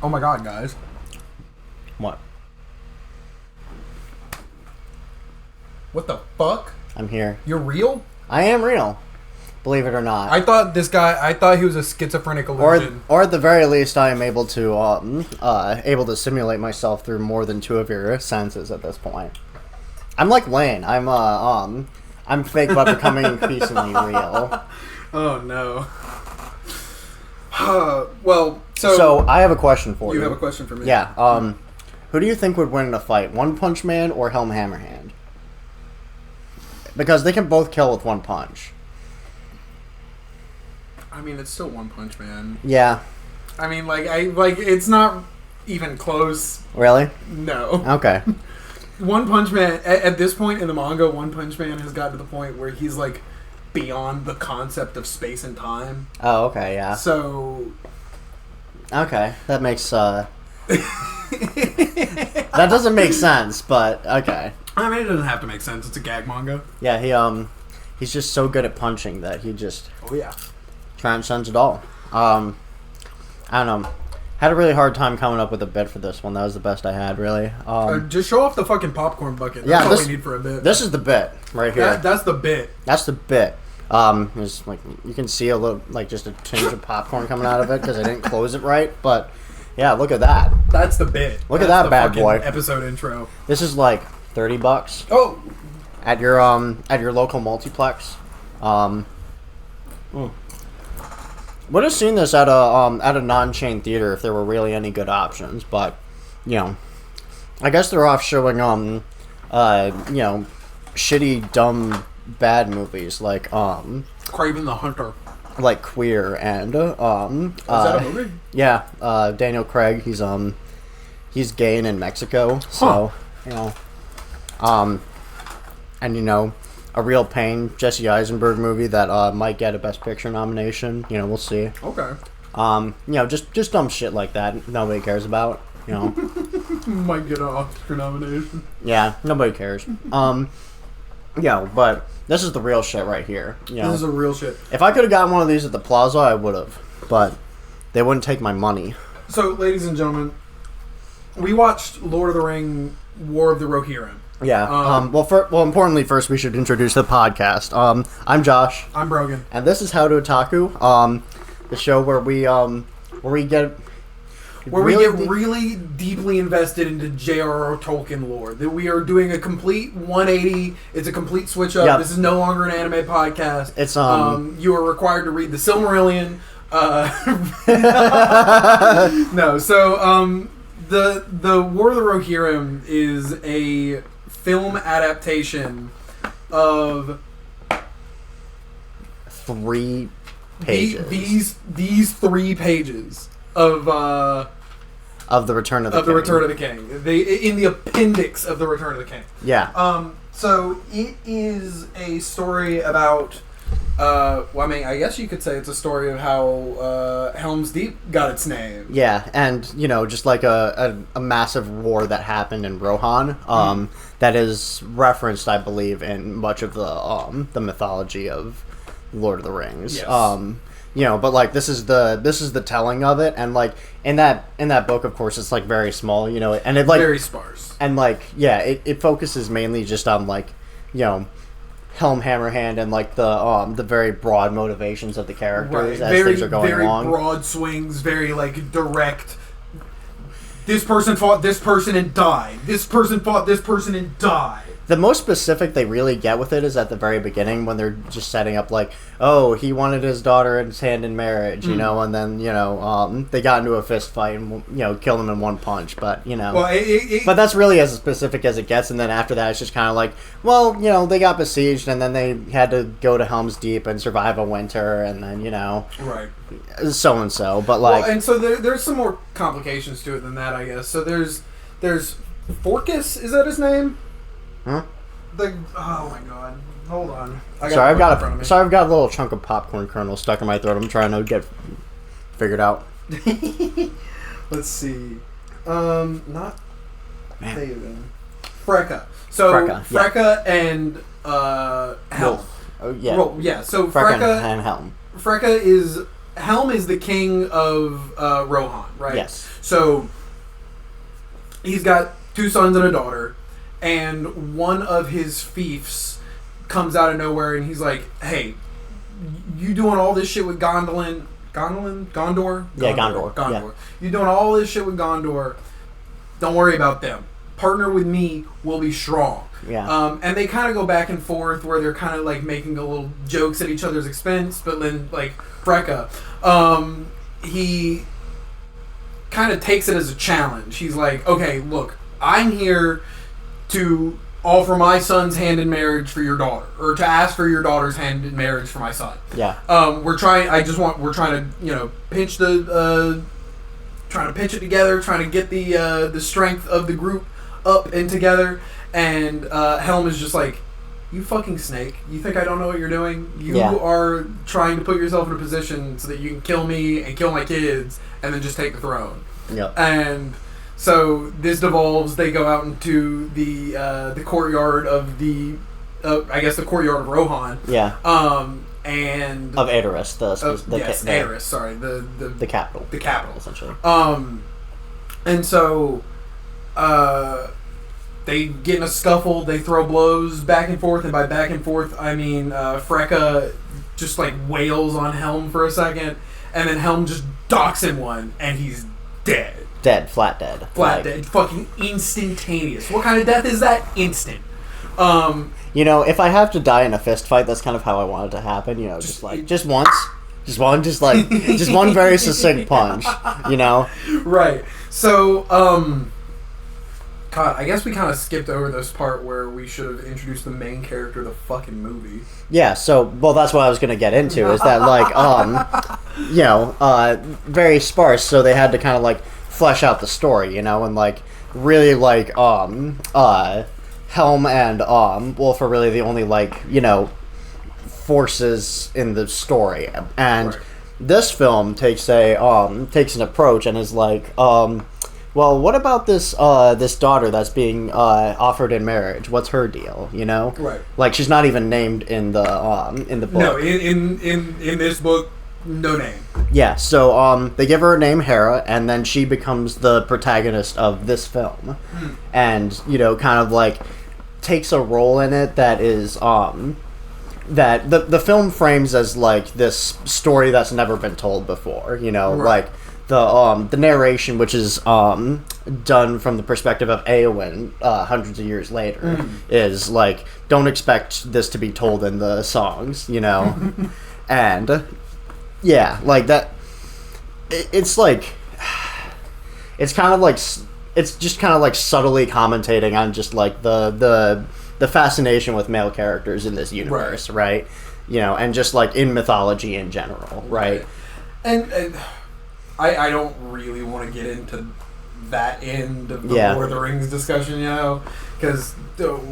Oh my god, guys. What? What the fuck? I'm here. You're real? I am real. Believe it or not. I thought he was a schizophrenic illusion. Or at the very least, I am able to simulate myself through more than two of your senses at this point. I'm like Lane. I'm fake but becoming increasingly real. Oh no. Well, so I have a question for you. You have a question for me? Yeah. Who do you think would win in a fight, One Punch Man or Helm Hammerhand? Because they can both kill with one punch. I mean, it's still One Punch Man. Yeah. I mean, it's not even close. Really? No. Okay. One Punch Man, at this point in the manga, One Punch Man has gotten to the point where he's, like, beyond the concept of space and time. Oh, okay, yeah. So... Okay, that makes, that doesn't make sense, but okay. I mean, it doesn't have to make sense. It's a gag manga. Yeah, he's just so good at punching that he just... Oh, yeah. Transcends it all. I don't know. Had a really hard time coming up with a bit for this one. That was the best I had, really. Just show off the fucking popcorn bucket. That's all we need for a bit. This is the bit right here. That's the bit. That's the bit. There's like you can see a little, like just a tinge of popcorn coming out of it because I didn't close it right. But yeah, look at that. That's the bit. Look at that bad boy. Episode intro. This is like $30. Oh. At your local multiplex. Would have seen this at a non-chain theater if there were really any good options, but you know, I guess they're off showing shitty, dumb, bad movies like Kraven the Hunter, like Queer and is that a movie? Yeah, Daniel Craig. He's gay and in Mexico, so and A Real Pain, Jesse Eisenberg movie that might get a Best Picture nomination. We'll see. Okay. Just dumb shit like that nobody cares about. Might get an Oscar nomination. Yeah, nobody cares. But this is the real shit right here. This is a real shit. If I could have gotten one of these at the Plaza, I would have, but they wouldn't take my money. So, ladies and gentlemen, we watched Lord of the Ring: War of the Rohirrim. Yeah. Importantly, first we should introduce the podcast. I'm Josh. I'm Brogan. And this is How to Otaku. The show where we get really deeply invested into J.R.R. Tolkien lore. That we are doing a complete 180. It's a complete switch up. Yep. This is no longer an anime podcast. It's you are required to read the Silmarillion. No. So the War of the Rohirrim is a film adaptation of 3 pages. These 3 pages of the Return of the King. Return of the King. In the appendix of the Return of the King. Yeah. So it is a story about. I guess you could say it's a story of how Helm's Deep got its name. Yeah, and just like a massive war that happened in Rohan, that is referenced, I believe, in much of the mythology of Lord of the Rings. Yes. But like this is the telling of it, and like in that book, of course, it's like very small, and it like very sparse, and like it focuses mainly just on like Helm Hammerhand and like the very broad motivations of the characters as things are going along. Very broad swings, very like direct. This person fought this person and died. This person fought this person and died. The most specific they really get with it is at the very beginning when they're just setting up like, oh, he wanted his daughter in hand in marriage, and then they got into a fist fight and killed him in one punch. But but that's really as specific as it gets. And then after that, it's just kind of like, well, they got besieged and then they had to go to Helm's Deep and survive a winter, and then right, so and so. But like, and so there's some more complications to it than that, I guess. So there's Forcus, is that his name? Huh? Oh my god! Hold on. I've got a little chunk of popcorn kernel stuck in my throat. I'm trying to get figured out. Let's see. Not Thaven. Freka. So Freka and Helm. Oh yeah. Well, yeah. So Freka and Helm. Freka is Helm is the king of Rohan, right? Yes. So he's got 2 sons and a daughter, and one of his fiefs comes out of nowhere, and he's like, "Hey, you doing all this shit with Gondor? Yeah, Gondor. Yeah. You doing all this shit with Gondor? Don't worry about them. Partner with me, we'll be strong." Yeah. And they kind of go back and forth where they're kind of like making a little jokes at each other's expense, but then like Freka, he kind of takes it as a challenge. He's like, "Okay, look, I'm here to offer my son's hand in marriage for your daughter, or to ask for your daughter's hand in marriage for my son." Yeah. We're trying to pinch trying to pitch it together, trying to get the strength of the group up and together. And Helm is just like, "You fucking snake! You think I don't know what you're doing? You are trying to put yourself in a position so that you can kill me and kill my kids, and then just take the throne." Yeah. And so this devolves. They go out into the courtyard of the courtyard of Rohan. Yeah. And of Edoras, Edoras. Sorry, the capital. The capital, essentially. And so, they get in a scuffle. They throw blows back and forth, and by back and forth, I mean Freka just like wails on Helm for a second, and then Helm just docks him one, and he's dead. Flat dead. Dead. Fucking instantaneous. What kind of death is that? Instant. If I have to die in a fist fight, that's kind of how I want it to happen. Just once. Just one very succinct punch, Right. So, God, I guess we kind of skipped over this part where we should have introduced the main character of the fucking movie. Yeah, that's what I was going to get into, is that, very sparse, so they had to kind of, flesh out the story, and, really, Helm and Wolf are really the only forces in the story, and this film takes an approach and is well, what about this daughter that's being offered in marriage? What's her deal? Right. She's not even named in the book. No, in this book, no name. Yeah, so they give her a name, Hera, and then she becomes the protagonist of this film, and kind of takes a role in it that is that the film frames as this story that's never been told before. Right. The narration, which is done from the perspective of Eowyn hundreds of years later, is don't expect this to be told in the songs, and yeah, that. It's kind of it's just kind of subtly commentating on just the fascination with male characters in this universe, right? And just in mythology in general, right? And I don't really want to get into that end of the Lord of the Rings discussion, because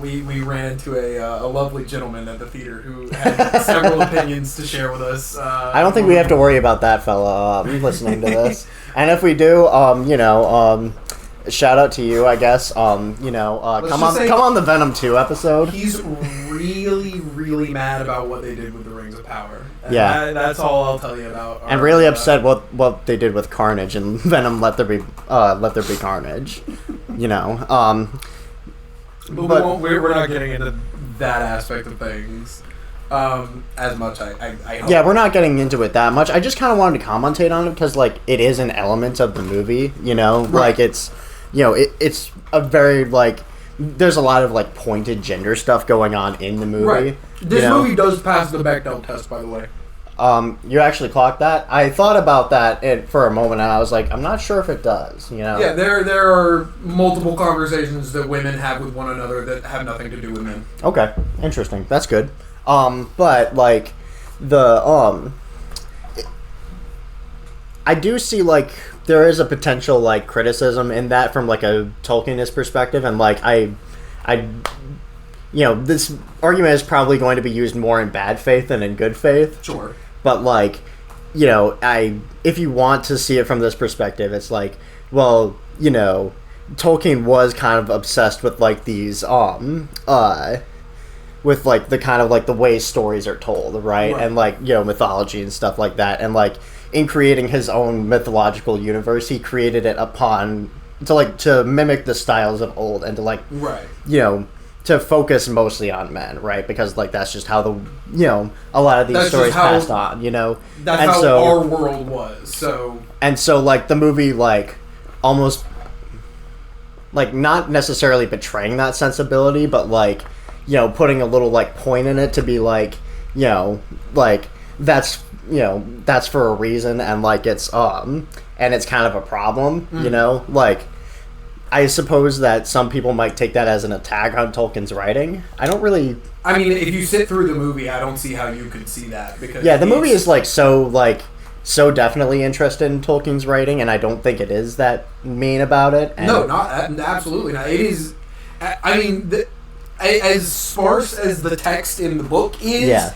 we ran into a lovely gentleman at the theater who had several opinions to share with us. I don't think we have to worry about that fella listening to this. And if we do, shout out to you, I guess. Come on the Venom 2 episode. He's really, really mad about what they did with the Rings of Power. And yeah, that's all I'll tell you about. And really upset what they did with Carnage and Venom. Let there be Carnage. But we're not getting into that aspect of things as much. I hope. Yeah, we're not getting into it that much. I just kind of wanted to commentate on it because it is an element of the movie. Right. It's it's a very there's a lot of pointed gender stuff going on in the movie. Right. This movie does pass the Bechdel test, by the way. You actually clocked that? I thought about that for a moment, and I was like, I'm not sure if it does. Yeah, there are multiple conversations that women have with one another that have nothing to do with men. Okay, interesting. That's good. But I do see there is a potential criticism in that from a Tolkienist perspective, and this argument is probably going to be used more in bad faith than in good faith. Sure. But if you want to see it from this perspective, it's Tolkien was kind of obsessed with these with the kind of the way stories are told, right? And mythology and stuff like that, and in creating his own mythological universe, he created it to mimic the styles of old and to right. To focus mostly on men, right? Because that's just how a lot of these stories passed on, That's how our world was. So the movie almost not necessarily betraying that sensibility, but putting a little point in it to be that's that's for a reason, and it's and it's kind of a problem, I suppose that some people might take that as an attack on Tolkien's writing. I don't really. I mean, if you sit through the movie, I don't see how you could see that, because the movie is so definitely interested in Tolkien's writing, and I don't think it is that mean about it. And no, absolutely not. It is. I mean, as sparse as the text in the book is,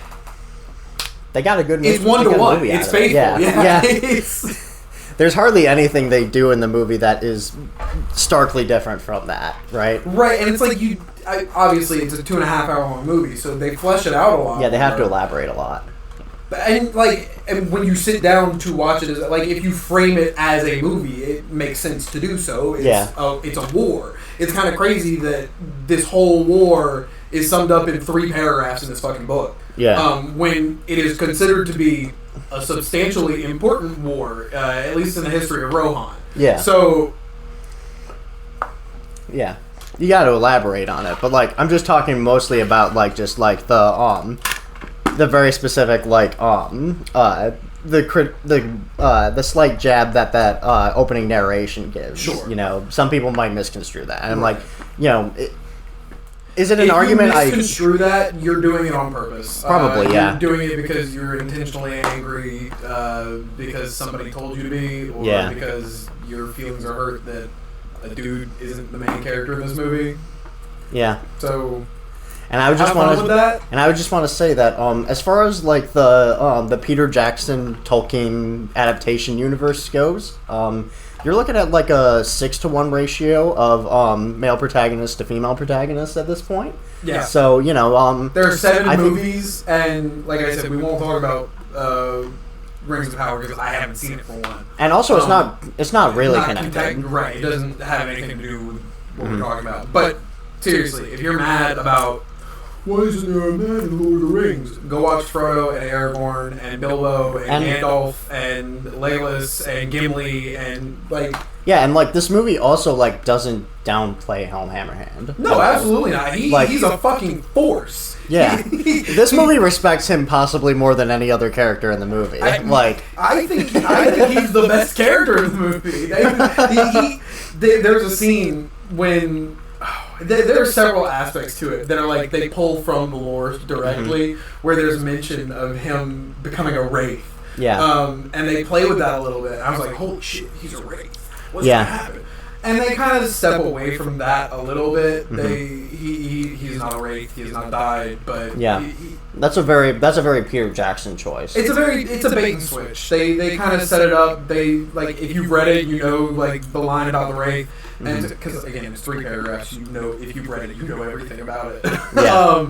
they got a good movie. It's 1-to-1. It's faithful. Yeah. There's hardly anything they do in the movie that is starkly different from that, right? Right, and it's obviously it's a 2.5-hour long movie, so they flesh it out a lot. Yeah, they have to elaborate a lot. And when you sit down to watch it, if you frame it as a movie, it makes sense to do so. It's a war. It's kind of crazy that this whole war is summed up in 3 paragraphs in this fucking book. Yeah. When it is considered to be a substantially important war, at least in the history of Rohan. Yeah. So. Yeah, you got to elaborate on it, but I'm just talking mostly about the very specific the slight jab that opening narration gives. Sure. Some people might misconstrue that, and right. Is it an argument? If you misconstrue that, you're doing it on purpose. Probably, yeah. You're doing it because you're intentionally angry because somebody told you to be, or because your feelings are hurt that a dude isn't the main character in this movie. Yeah. So, and I would just want to say that as far as the Peter Jackson Tolkien adaptation universe goes, you're looking at a 6-to-1 ratio of male protagonists to female protagonists at this point. Yeah. So there are 7 movies, and like I said, we won't talk about Rings of Power because I haven't seen it for one. And also, it's not really connected. Right. It doesn't have anything to do with what we're talking about. But seriously, if you're mad about why isn't there a man in Lord of the Rings, go watch Frodo and Aragorn and Bilbo and Gandalf and Legolas and Gimli and Yeah, and this movie also doesn't downplay Helm Hammerhand. No, absolutely not. He's a fucking force. Yeah, this movie respects him possibly more than any other character in the movie. I think he's the best character in the movie. There's a scene when there are several aspects to it that are they pull from the lore directly, where there's mention of him becoming a wraith. Yeah. And they play with that a little bit. I was like, holy shit, he's a wraith. What's gonna happen? And they kind of step away from that a little bit. He's not a wraith. He has not died. But that's a very Peter Jackson choice. It's a bait and switch. They kind of set it up. They if you've read it, the line about the wraith. And because again, it's 3 paragraphs. If you've read it, you know everything about it. Yeah.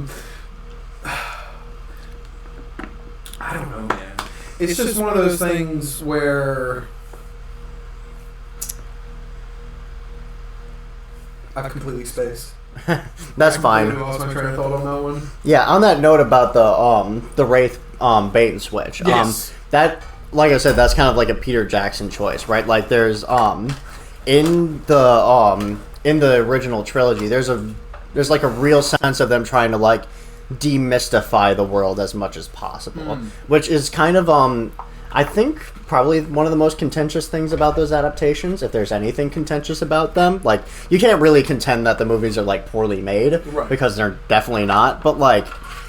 I don't know, man. It's just one of those things where I've completely spaced. That's fine. I lost my train of thought on that one. Yeah, on that note about the Wraith bait and switch. Yes. That, like I said, that's kind of a Peter Jackson choice, right? There's in the original trilogy, there's a real sense of them trying to demystify the world as much as possible, which is kind of I think probably one of the most contentious things about those adaptations, if there's anything contentious about them. You can't really contend that the movies are poorly made, right, because they're definitely not, but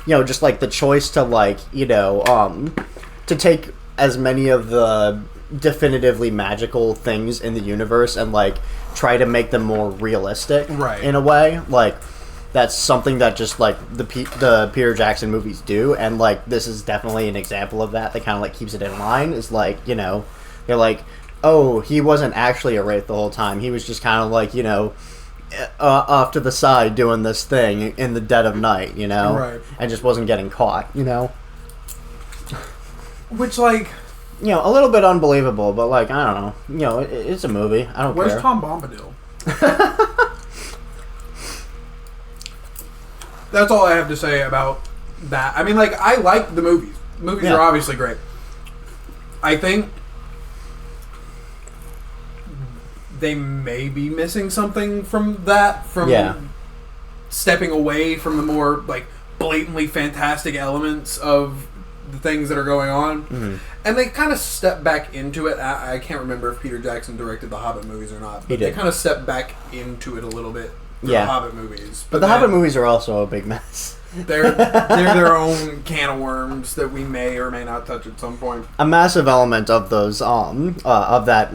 just the choice to to take as many of the definitively magical things in the universe and try to make them more realistic, right, in a way. That's something that just the Peter Jackson movies do, and this is definitely an example of that. That kind of keeps it in line. Is they're oh, he wasn't actually a wraith the whole time. He was just kind of off to the side doing this thing in the dead of night, right, and just wasn't getting caught, Which a little bit unbelievable, but like I don't know, it's a movie. I don't care. Where's Tom Bombadil? That's all I have to say about that. I mean, like, I like the movies. Movies are obviously great. I think they may be missing something from that, from stepping away from the more, like, blatantly fantastic elements of the things that are going on. Mm-hmm. And they kind of step back into it. I can't remember if Peter Jackson directed the Hobbit movies or not, but they kind of step back into it a little bit. The Hobbit movies, but the Hobbit movies are also a big mess. They're their own can of worms that we may or may not touch at some point. A massive element of those of that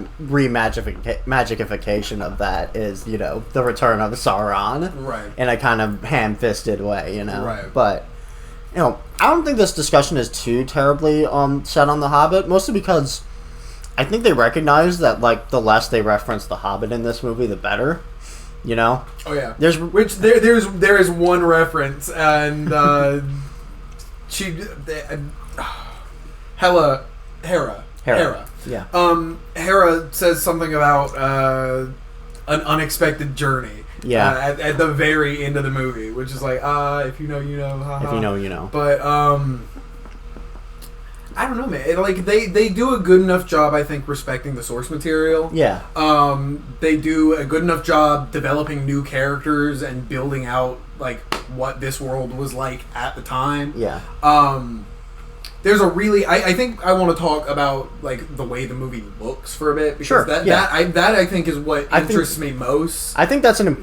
magicification of that is the return of Sauron, right? In a kind of ham-fisted way, right? But I don't think this discussion is too terribly set on the Hobbit, mostly because I think they recognize that like the less they reference the Hobbit in this movie, the better. Oh yeah. There is one reference, and Hera. Yeah. Hera says something about an unexpected journey. Yeah. At the very end of the movie, which is like, if you know, you know. Ha-ha. If you know, you know. But I don't know, man. Like they do a good enough job, I think, respecting the source material. Yeah. They do a good enough job developing new characters and building out like what this world was like at the time. Yeah. There's a really I think I want to talk about like the way the movie looks for a bit because that I think is what interests me most. I think that's a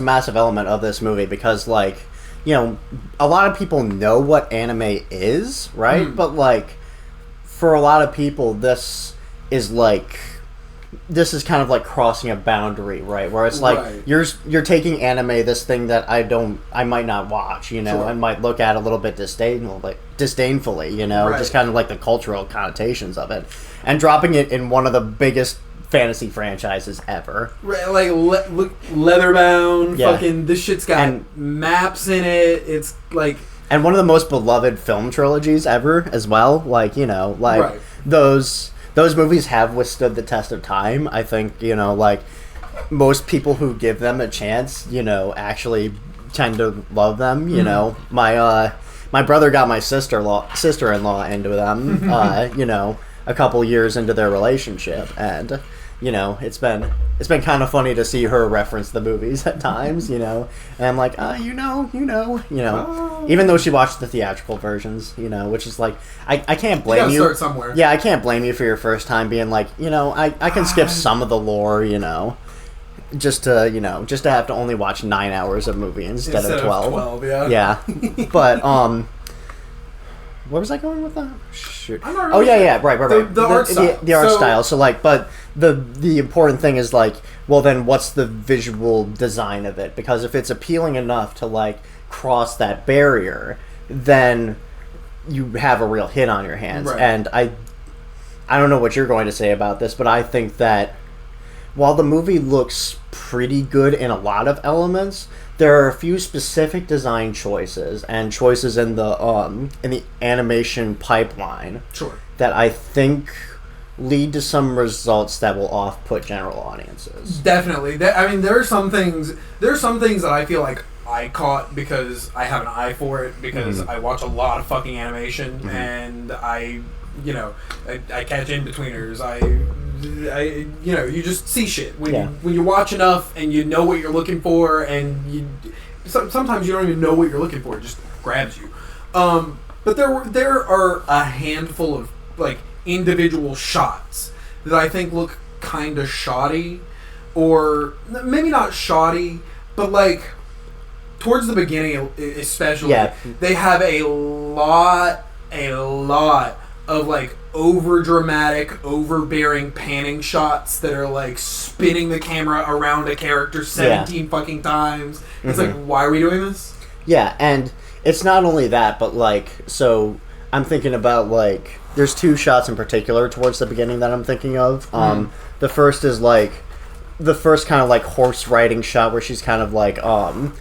massive element of this movie because like a lot of people know what anime is, right? But like for a lot of people, this is kind of like crossing a boundary, right? Where it's like you're taking anime, this thing that I might not watch, Sure. I might look at a little bit disdainfully, just kind of like the cultural connotations of it, and dropping it in one of the biggest fantasy franchises ever. Right, like leatherbound, fucking this shit's got maps in it. It's like. And one of the most beloved film trilogies ever, as well. Like, those movies have withstood the test of time. I think, like, most people who give them a chance, actually tend to love them. My brother got my sister-in-law into them, a couple years into their relationship. And, it's been kind of funny to see her reference the movies at times, and I'm like, even though she watched the theatrical versions, which is like, I can't blame you. Start somewhere. Yeah, I can't blame you for your first time being like, I can skip some of the lore, just to have to only watch 9 hours of movie instead of 12. Yeah. But, where was I going with that? Shoot. Oh yeah, right. The art style. The art style. So like, but the important thing is like, well then, what's the visual design of it? Because if it's appealing enough to like cross that barrier, then you have a real hit on your hands. Right. And I don't know what you're going to say about this, but I think that while the movie looks pretty good in a lot of elements, there are a few specific design choices and choices in the animation pipeline that I think lead to some results that will off-put general audiences. Definitely. I mean, there are some things that I feel like I caught because I have an eye for it because I watch a lot of fucking animation and I catch in-betweeners. You just see shit when you watch enough and you know what you're looking for, and sometimes you don't even know what you're looking for; it just grabs you. But there are a handful of like individual shots that I think look kind of shoddy, or maybe not shoddy, but like towards the beginning, especially, they have a lot of like over dramatic, overbearing panning shots that are like spinning the camera around a character 17 fucking times. It's like, why are we doing this? Yeah, and it's not only that, but like, so I'm thinking about like, there's two shots in particular towards the beginning that I'm thinking of. The first is like the first kind of like horse riding shot where she's kind of like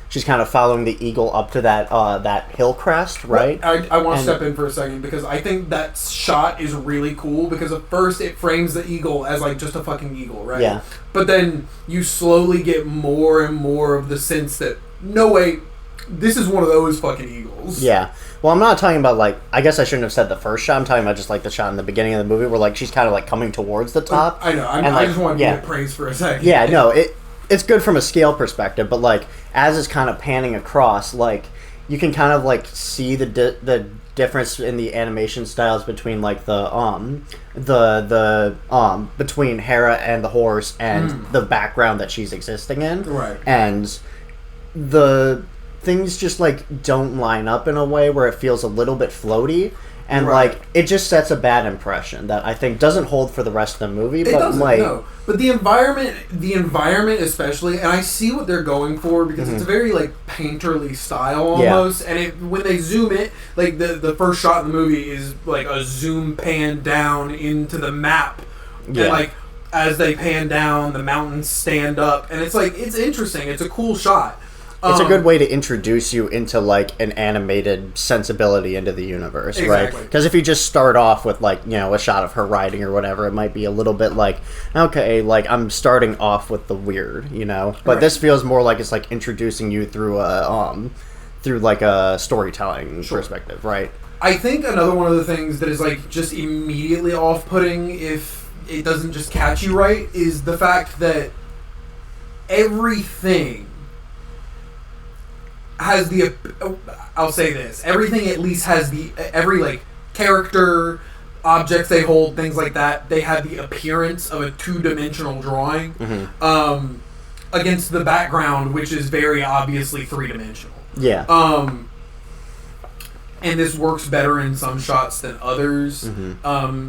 she's kind of following the eagle up to that hill crest, right? I want to step in for a second because I think that shot is really cool because at first it frames the eagle as like just a fucking eagle, right? Yeah. But then you slowly get more and more of the sense that no way, this is one of those fucking eagles. Yeah. Well, I'm not talking about, like, I guess I shouldn't have said the first shot. I'm talking about just, like, the shot in the beginning of the movie where, like, she's kind of, like, coming towards the top. I know. I just want to get praise for a second. Yeah, no, it's good from a scale perspective, but, like, as it's kind of panning across, like, you can kind of, like, see the difference in the animation styles between, like, between Hera and the horse and the background that she's existing in. Right. And the things just like don't line up in a way where it feels a little bit floaty, and like it just sets a bad impression that I think doesn't hold for the rest of the movie. It doesn't, no. But the environment especially, and I see what they're going for because it's a very like painterly style almost, and when they zoom it, like the first shot in the movie is like a zoom pan down into the map, and like as they pan down, the mountains stand up, and it's like it's interesting. It's a cool shot. It's a good way to introduce you into, like, an animated sensibility into the universe, right? Because if you just start off with, like, you know, a shot of her riding or whatever, it might be a little bit like, okay, like, I'm starting off with the weird, you know? But this feels more like it's, like, introducing you through a storytelling perspective, right? I think another one of the things that is, like, just immediately off-putting if it doesn't just catch you right is the fact that everything has the, I'll say this, everything at least has every like character, objects they hold, things like that, they have the appearance of a two-dimensional drawing against the background, which is very obviously three-dimensional. Yeah. And this works better in some shots than others.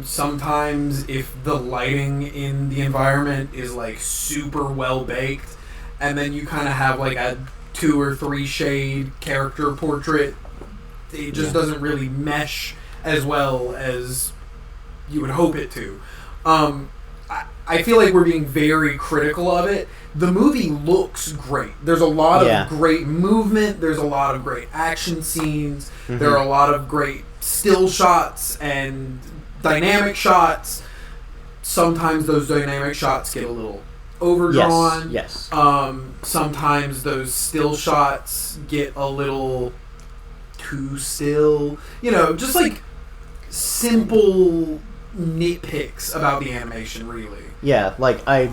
Sometimes if the lighting in the environment is like super well baked, and then you kind of have like a 2 or 3 shade character portrait, it just doesn't really mesh as well as you would hope it to. I feel like we're being very critical of it. The movie looks great. There's a lot of great movement. There's a lot of great action scenes. There are a lot of great still shots and dynamic shots. Sometimes those dynamic shots get a little overdrawn. Yes. Sometimes those still shots get a little too still. You know, just like simple nitpicks about the animation, really. Yeah, like I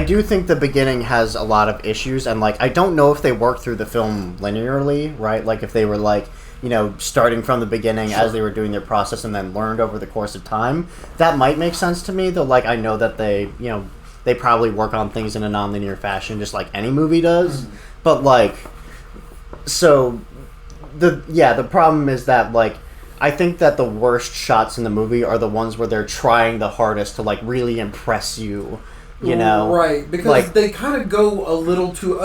do think the beginning has a lot of issues, and like I don't know if they work through the film linearly, right? Like if they were like, you know, starting from the beginning as they were doing their process and then learned over the course of time. That might make sense to me, though. Like I know that they probably work on things in a non-linear fashion, just like any movie does. But like, so the problem is that like I think that the worst shots in the movie are the ones where they're trying the hardest to like really impress you. You know, right? Because like, they kind of go a little too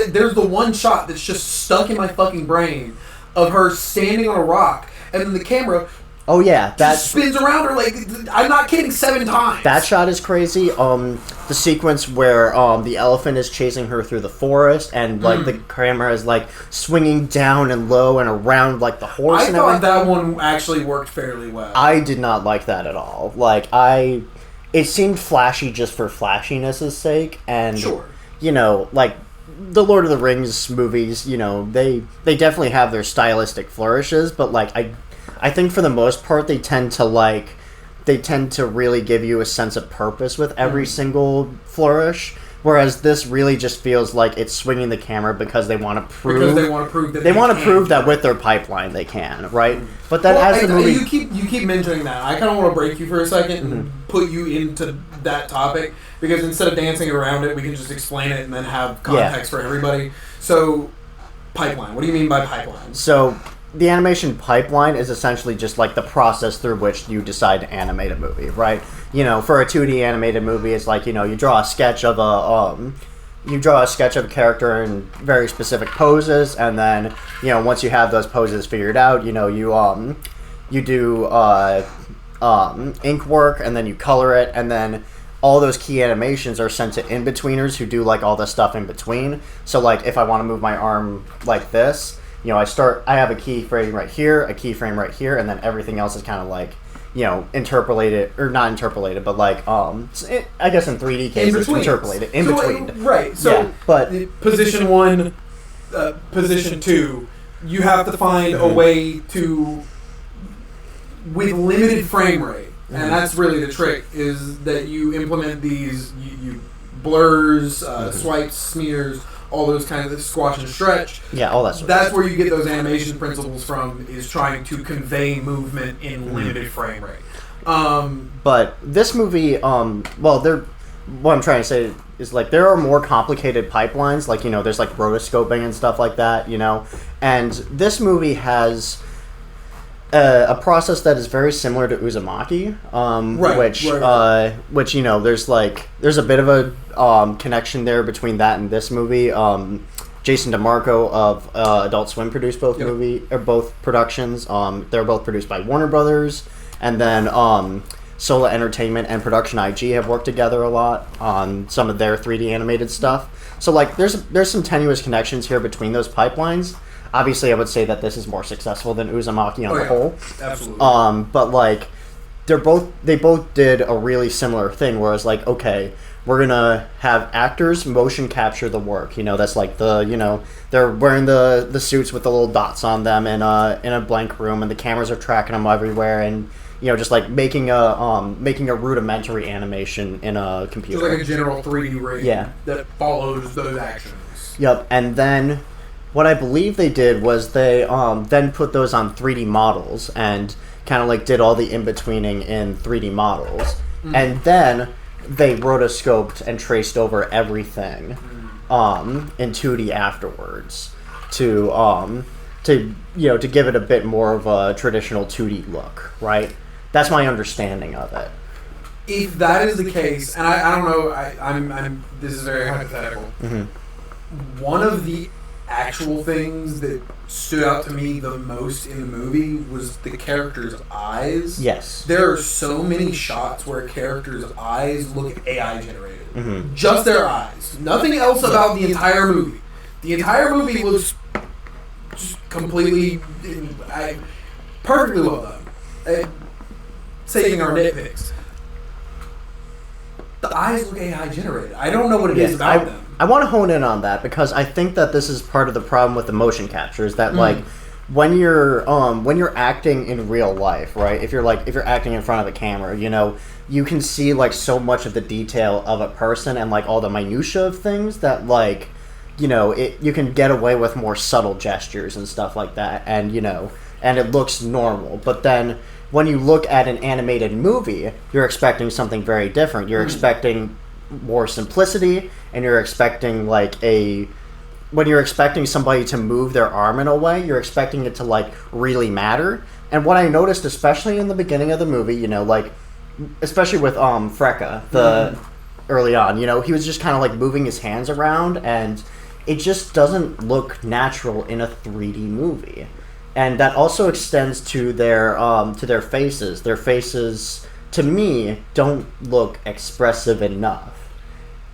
there's the one shot that's just stuck in my fucking brain of her standing on a rock, and then the camera. Oh yeah, that spins around her like, I'm not kidding, 7 times. That shot is crazy. The sequence where the elephant is chasing her through the forest, and like the camera is like swinging down and low and around like the horse. I thought that one actually worked fairly well. I did not like that at all. Like it seemed flashy just for flashiness' sake, and you know, like the Lord of the Rings movies, you know, they definitely have their stylistic flourishes, but like I think for the most part they tend to really give you a sense of purpose with every single flourish, whereas this really just feels like it's swinging the camera because they want to prove that with their pipeline they can, right? But then as the movie, you keep mentioning that, I kind of want to break you for a second and put you into that topic, because instead of dancing around it, we can just explain it and then have context for everybody. So, pipeline. What do you mean by pipeline? So, the animation pipeline is essentially just like the process through which you decide to animate a movie, right? You know, for a 2D animated movie, it's like, you know, you draw a sketch of a character in very specific poses, and then, you know, once you have those poses figured out, you know, you do ink work, and then you color it, and then all those key animations are sent to in-betweeners who do like all the stuff in between. So like if I want to move my arm like this, you know, I have a keyframe right here, a keyframe right here, and then everything else is kind of like, you know, interpolated, or not interpolated, but like, I guess in 3D cases, interpolated, in between. Right, so yeah, but position 1, position 2, you have to find a way to, with limited frame rate, and that's really the trick, is that you implement these, you blurs, swipes, smears, all those kinds of squash and stretch. Yeah, all that stuff. That's where you get those animation principles from, is trying to convey movement in limited frame rate. But this movie, what I'm trying to say is, like, there are more complicated pipelines, like, you know, there's like rotoscoping and stuff like that, you know, and this movie has a process that is very similar to Uzumaki, which you know, there's a bit of a connection there between that and this movie. Jason DeMarco of Adult Swim produced both productions. They're both produced by Warner Brothers, and then Sola Entertainment and Production IG have worked together a lot on some of their 3D animated stuff. So like, there's some tenuous connections here between those pipelines. Obviously, I would say that this is more successful than Uzumaki on the whole. Absolutely. But like, they both did a really similar thing, where it's like, okay, we're gonna have actors motion capture the work. You know, that's like they're wearing the suits with the little dots on them in a blank room, and the cameras are tracking them everywhere, and you know, just like making a rudimentary animation in a computer. Just like a general 3D rig that follows those actions. Yep, and then what I believe they did was they then put those on 3D models and kind of like did all the in-betweening in 3D models. Mm-hmm. And then they rotoscoped and traced over everything in 2D afterwards to give it a bit more of a traditional 2D look, right? That's my understanding of it. If that is the case, and I don't know, I'm this is very hypothetical. Mm-hmm. One of the actual things that stood out to me the most in the movie was the characters' eyes. Yes. There are so many shots where characters' eyes look AI generated. Mm-hmm. Just their eyes. Nothing else about the entire movie. The entire movie looks just completely, perfectly well done. Taking our nitpicks. The eyes look AI generated. I don't know what it is about them. I want to hone in on that, because I think that this is part of the problem with the motion capture, is that like when you're acting in real life, right? If you're acting in front of a camera, you know, you can see like so much of the detail of a person and like all the minutia of things that, like, you know, you can get away with more subtle gestures and stuff like that, and you know, and it looks normal. But then when you look at an animated movie, you're expecting something very different. You're expecting more simplicity, and you're expecting when you're expecting somebody to move their arm in a way, you're expecting it to like really matter. And what I noticed, especially in the beginning of the movie, you know, like especially with Freka, early on, you know, he was just kind of like moving his hands around, and it just doesn't look natural in a 3D movie. And that also extends to their faces. Their faces, to me, don't look expressive enough.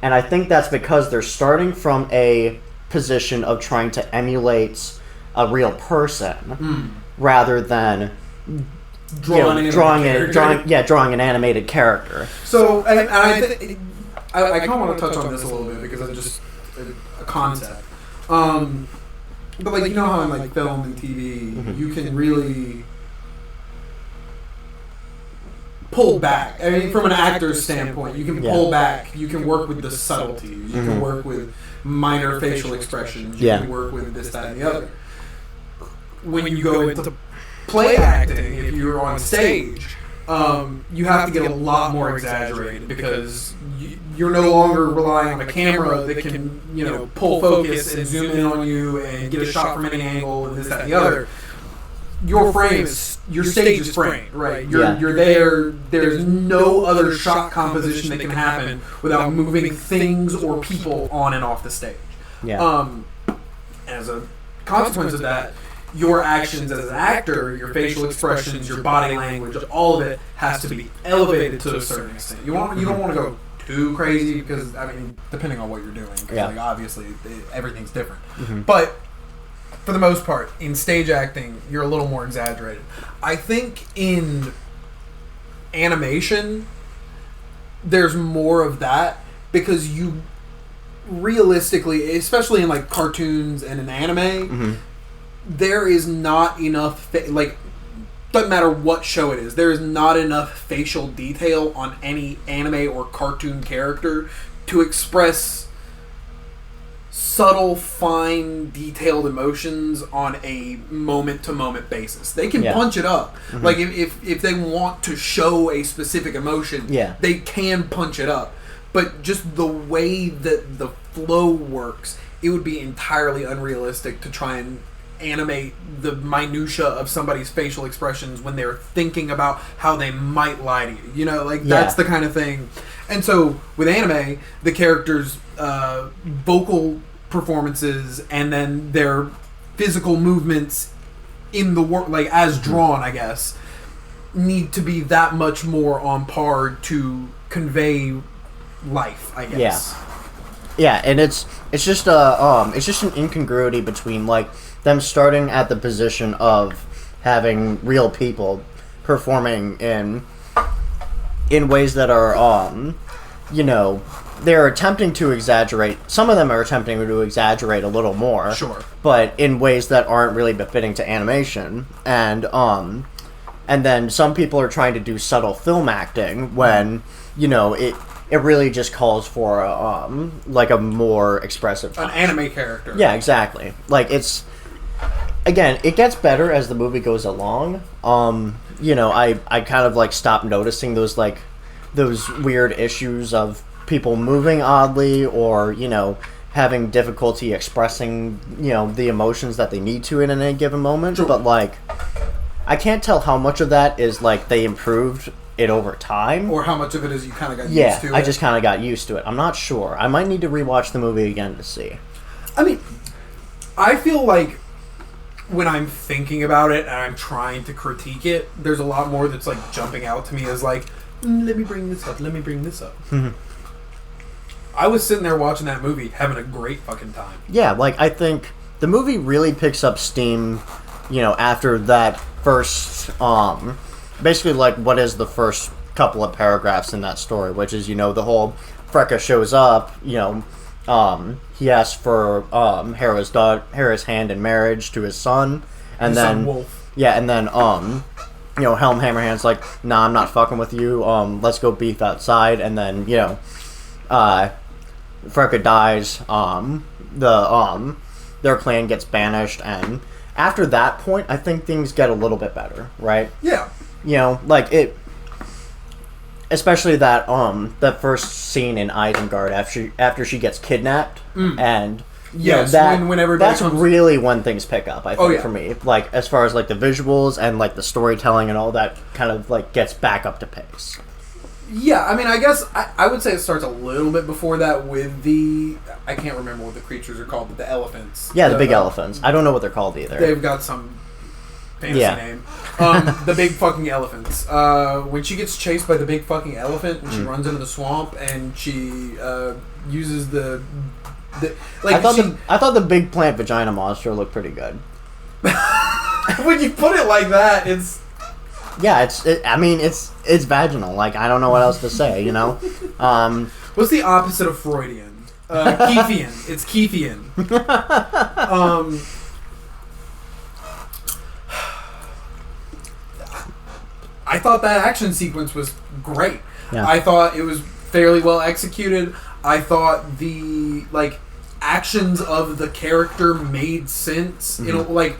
And I think that's because they're starting from a position of trying to emulate a real person rather than drawing an animated character. So, and I think I kind of want to touch on this a little bit, because it's just a concept. But like, you know how in like film and TV, you can really pull back. I mean, from an actor's standpoint, you can pull back. You can work with the subtleties. You can work with minor facial expressions. You can work with this, that, and the other. When you go into play acting, if you're on stage, you have to get a lot more exaggerated, because you're no longer relying on a camera that can, you know, pull focus and zoom in on you and get a shot from any angle and this, that, and the other. Your stage is framed, right? You're there. There's no other shot composition that can happen without moving things or people on and off the stage. Yeah. As a consequence of that, your actions as an actor, your facial expressions, your body language, all of it has to be elevated to a certain extent. You don't want to go too crazy because, I mean, depending on what you're doing. Yeah. Like, obviously, everything's different. Mm-hmm. But for the most part, in stage acting, you're a little more exaggerated. I think in animation, there's more of that because you realistically, especially in like cartoons and in anime, Mm-hmm. there is not enough like doesn't matter what show it is, there is not enough facial detail on any anime or cartoon character to express subtle, fine, detailed emotions on a moment-to-moment basis. They can punch it up. Mm-hmm. Like, if they want to show a specific emotion, they can punch it up. But just the way that the flow works, it would be entirely unrealistic to try and animate the minutia of somebody's facial expressions when they're thinking about how they might lie to you. You know, like, that's the kind of thing. And so, with anime, the characters' vocal performances and then their physical movements in the work, like, as drawn, I guess, need to be that much more on par to convey life, I guess. Yeah, and it's just an incongruity between, like, them starting at the position of having real people performing in ways that are, you know, they're attempting to exaggerate. Some of them are attempting to exaggerate a little more. Sure. But in ways that aren't really befitting to animation. And then some people are trying to do subtle film acting when, you know, it really just calls for like a more expressive touch. An anime character. Yeah, exactly. Like, it's, again, it gets better as the movie goes along. You know, I kind of like stopped noticing those weird issues of people moving oddly or, you know, having difficulty expressing, you know, the emotions that they need to in any given moment. Sure. But, like, I can't tell how much of that is, like, they improved it over time. Or how much of it is you kind of got used to it. Yeah, I just kind of got used to it. I'm not sure. I might need to rewatch the movie again to see. I mean, I feel like when I'm thinking about it and I'm trying to critique it, there's a lot more that's, like, jumping out to me as, like, let me bring this up. Mm-hmm. I was sitting there watching that movie, having a great fucking time. Yeah, like, I think the movie really picks up steam, you know, after that first, basically, like, what is the first couple of paragraphs in that story, which is, you know, the whole Freka shows up, you know, he asks for Hera's hand in marriage to his son, and then son Wolf. Yeah, and then you know, Helm Hammerhand's like, nah, I'm not fucking with you. Let's go beef outside, and then, you know, Freka dies. Their clan gets banished, and after that point, I think things get a little bit better, right? Yeah. You know, like, it, especially that first scene in Isengard after she gets kidnapped, and yes, whenever that's really when things pick up, I think, for me, like, as far as, like, the visuals and, like, the storytelling and all that kind of, like, gets back up to pace. Yeah, I mean, I guess I would say it starts a little bit before that with the, I can't remember what the creatures are called, but the elephants. Yeah, the big elephants. I don't know what they're called either. They've got some fancy name. The big fucking elephants. When she gets chased by the big fucking elephant and she runs into the swamp and she uses the like, I thought the big plant vagina monster looked pretty good. When you put it like that, it's... Yeah, it's vaginal. Like, I don't know what else to say, you know? What's the opposite of Freudian? Keithian. It's Keithian. I thought that action sequence was great. Yeah. I thought it was fairly well executed. I thought the, like, actions of the character made sense. Mm-hmm. You know, like,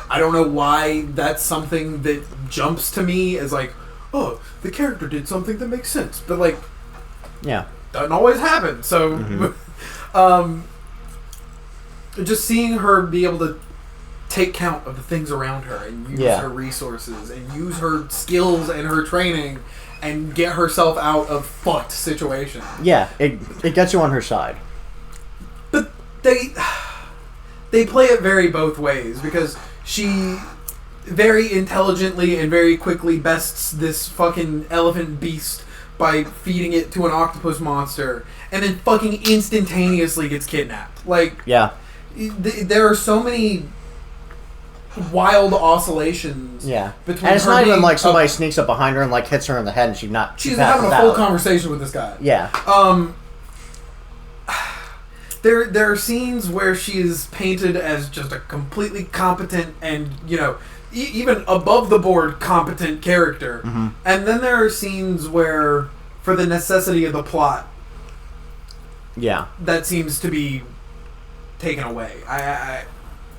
I don't know why that's something that jumps to me as, like, oh, the character did something that makes sense. But, like, yeah, doesn't always happen. So, just seeing her be able to take count of the things around her and use her resources and use her skills and her training and get herself out of fucked situations. Yeah, it gets you on her side. But they play it very both ways, because she very intelligently and very quickly bests this fucking elephant beast by feeding it to an octopus monster, and then fucking instantaneously gets kidnapped. Like, yeah, there are so many wild oscillations. Yeah, between and it's her not even being like somebody sneaks up behind her and like hits her in the head, and she's having a full conversation with this guy. Yeah. There are scenes where she is painted as just a completely competent and, you know, even above the board competent character. Mm-hmm. And then there are scenes where, for the necessity of the plot, yeah, that seems to be taken away.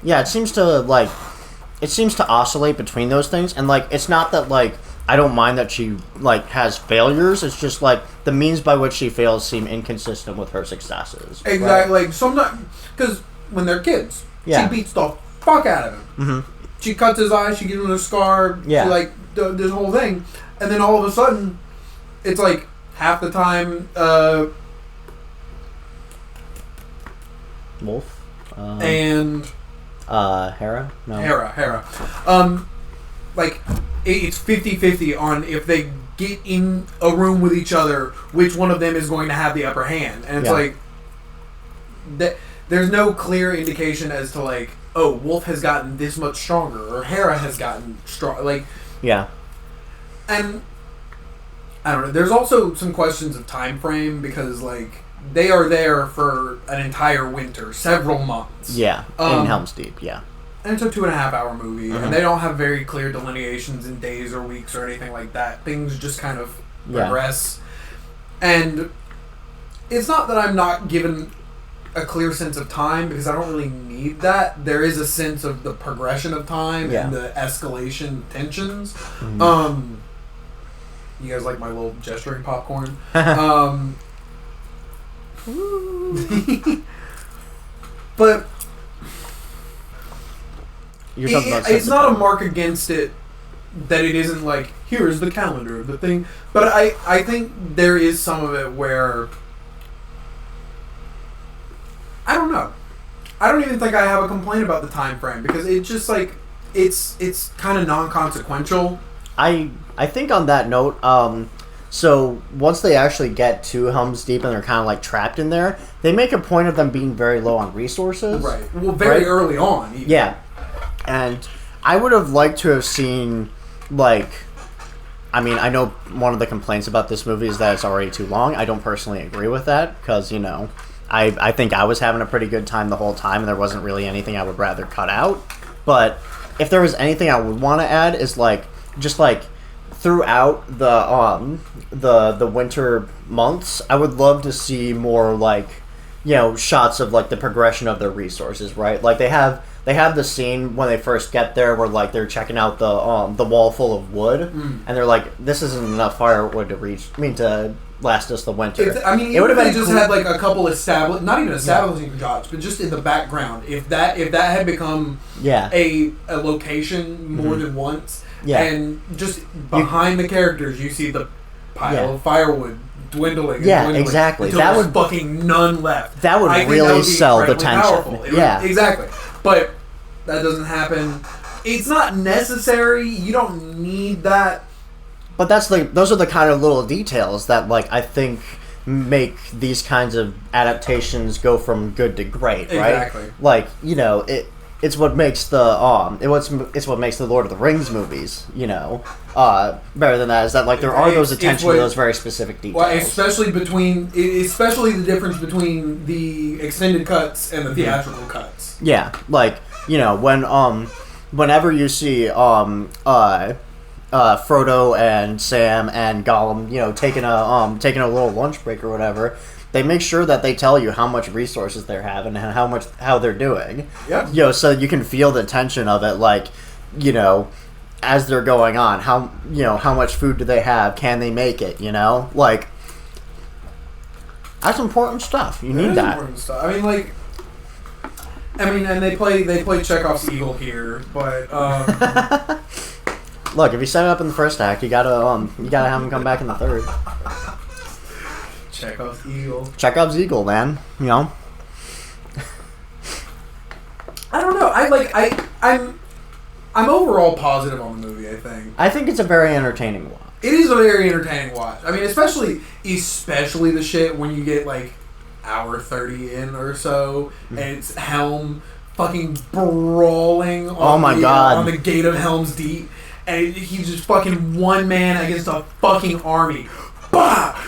Yeah, it seems to oscillate between those things, and like it's not that like I don't mind that she like has failures. It's just like the means by which she fails seem inconsistent with her successes. Exactly. Right? Like sometimes, because when they're kids, Yeah. she beats the fuck out of him. Mm-hmm. She cuts his eye. She gives him a scar. Yeah. She like this whole thing, and then all of a sudden, it's like half the time. Wolf. And Hera? No. Hera. Like, it's 50-50 on if they get in a room with each other, which one of them is going to have the upper hand. And it's like, there's no clear indication as to like, oh, Wolf has gotten this much stronger, or Hera has gotten strong. Like, yeah. And, I don't know, there's also some questions of time frame, because like, they are there for an entire winter, several months. Yeah, in Helm's Deep, yeah. And it's a 2.5-hour movie, and they don't have very clear delineations in days or weeks or anything like that. Things just kind of progress. And it's not that I'm not given a clear sense of time, because I don't really need that. There is a sense of the progression of time and the escalation tensions. Mm-hmm. You guys like my little gesturing popcorn? But it's not a mark against it that it isn't like, here's the calendar of the thing. But I think there is some of it where, I don't know. I don't even think I have a complaint about the time frame, because it's just like, it's kind of non-consequential. I think on that note, so once they actually get to Helm's Deep and they're kind of like trapped in there, they make a point of them being very low on resources. Right. Well, very early on. Even. Yeah. And I would have liked to have seen, like, I mean, I know one of the complaints about this movie is that it's already too long. I don't personally agree with that, because, you know, I think I was having a pretty good time the whole time, and there wasn't really anything I would rather cut out. But if there was anything I would want to add is, like, just, like, throughout the winter months, I would love to see more, like, you know, shots of like the progression of their resources, right? Like they have the scene when they first get there where like they're checking out the wall full of wood, and they're like, this isn't enough firewood to last us the winter. It would have been just had like a couple not even establishing shots, but just in the background. If that had become a location more than once, and just behind the characters, you see the pile of firewood dwindling. Exactly. That would fucking none left. That would really sell the tension. Exactly. But that doesn't happen. It's not necessary. You don't need that. But those are the kind of little details that like I think make these kinds of adaptations go from good to great, right? Exactly. Like, you know, it's what makes it's what makes the Lord of the Rings movies, you know, better than that is that like there are those attention to those very specific details. Well, especially the difference between the extended cuts and the theatrical cuts. Yeah, like, you know, whenever you see Frodo and Sam and Gollum, you know, taking a little lunch break or whatever, they make sure that they tell you how much resources they're having and how they're doing. Yeah. You know, so you can feel the tension of it, like, you know, as they're going on. How much food do they have? Can they make it? You know, like, that's important stuff. You need that. Important stuff. And they play Chekhov's eagle here, but look, if you set it up in the first act, you gotta have him come back in the third. Chekhov's eagle. Chekhov's eagle, man. You know. I don't know. I'm overall positive on the movie. I think it's a very entertaining watch. It is a very entertaining watch. I mean, especially the shit when you get like hour 30 in or so, and it's Helm fucking brawling on the gate of Helm's Deep, and he's just fucking one man against a fucking army. Bah!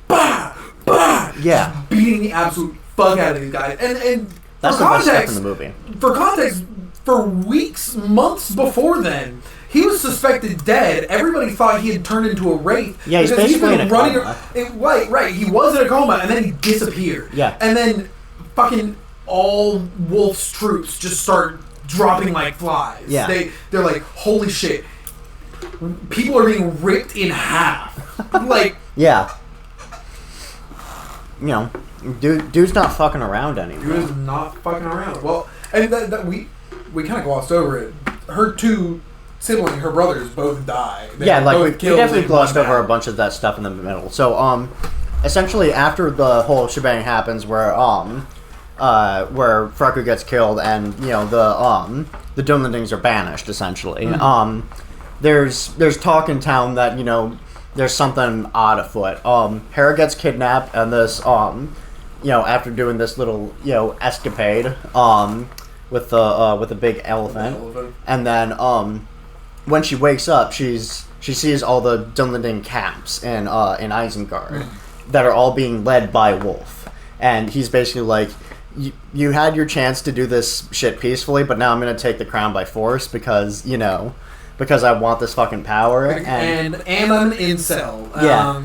Bah! Bah! Yeah. Just beating the absolute fuck out of these guys. And that's the best stuff in the movie. For context, for weeks, months before then, he was suspected dead. Everybody thought he had turned into a wraith. Yeah, he's basically in a coma. Right. He was in a coma, and then he disappeared. Yeah. And then fucking all Wolf's troops just start dropping like flies. Yeah. They're like, holy shit. People are being ripped in half. Like... Yeah. You know, dude's not fucking around anymore. Dude is not fucking around. Well, and that we kind of glossed over it. Her two siblings, her brothers, both die. We definitely glossed over a bunch of that stuff in the middle. So, essentially, after the whole shebang happens, where Freckle gets killed, and you know the Dunlendings are banished, essentially. Mm-hmm. There's talk in town that, you know, there's something odd afoot. Hera gets kidnapped, and this, you know, after doing this little, you know, escapade, with the big elephant, and then, when she wakes up, she sees all the Dunlending camps in Isengard that are all being led by Wolf, and he's basically like, you had your chance to do this shit peacefully, but now I'm gonna take the crown by force because, you know, because I want this fucking power. And I'm an incel. Yeah.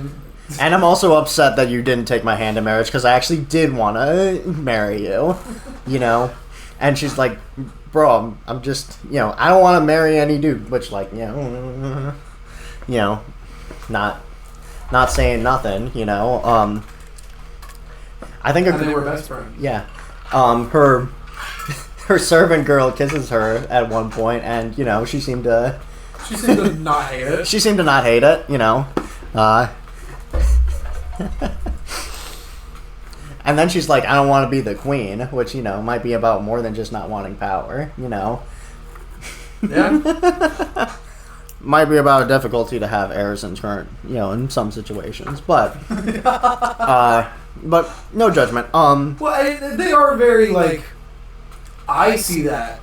And I'm also upset that you didn't take my hand in marriage, because I actually did want to marry you. You know? And she's like, bro, I'm just, you know, I don't want to marry any dude. Which, like, you know, not saying nothing, you know. I think they were best friends. Yeah. Her servant girl kisses her at one point, and, you know, she seemed to not hate it. She seemed to not hate it, you know. And then she's like, I don't want to be the queen, which, you know, might be about more than just not wanting power, you know. Yeah. Might be about a difficulty to have heirs in current, you know, in some situations, but no judgment. Well, they are very, like, I see that,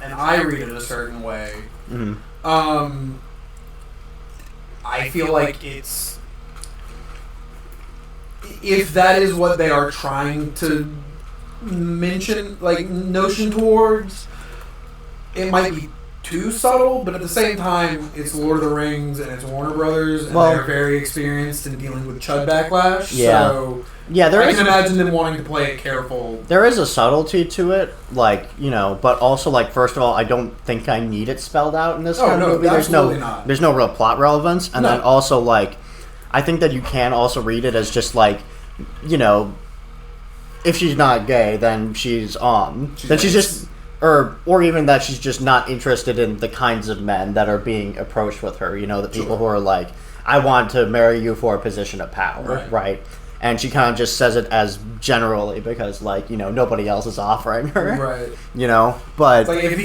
and I read it a certain way. Mm-hmm. I feel like it's, if that is what they are trying to notion towards, it might be too subtle, but at the same time, it's Lord of the Rings and it's Warner Brothers, and they're very experienced in dealing with Chud backlash. Yeah. So yeah, I can imagine them wanting to play it careful. There is a subtlety to it, like, you know, but also, like, first of all, I don't think I need it spelled out in this kind of movie. There's no real plot relevance, and then also, like, I think that you can also read it as just, like, you know, if she's not gay, then she's just, or even that she's just not interested in the kinds of men that are being approached with her, you know, the people who are like, I want to marry you for a position of power, right? And she kind of just says it as generally because, like, you know, nobody else is offering her, right? You know, but it's like if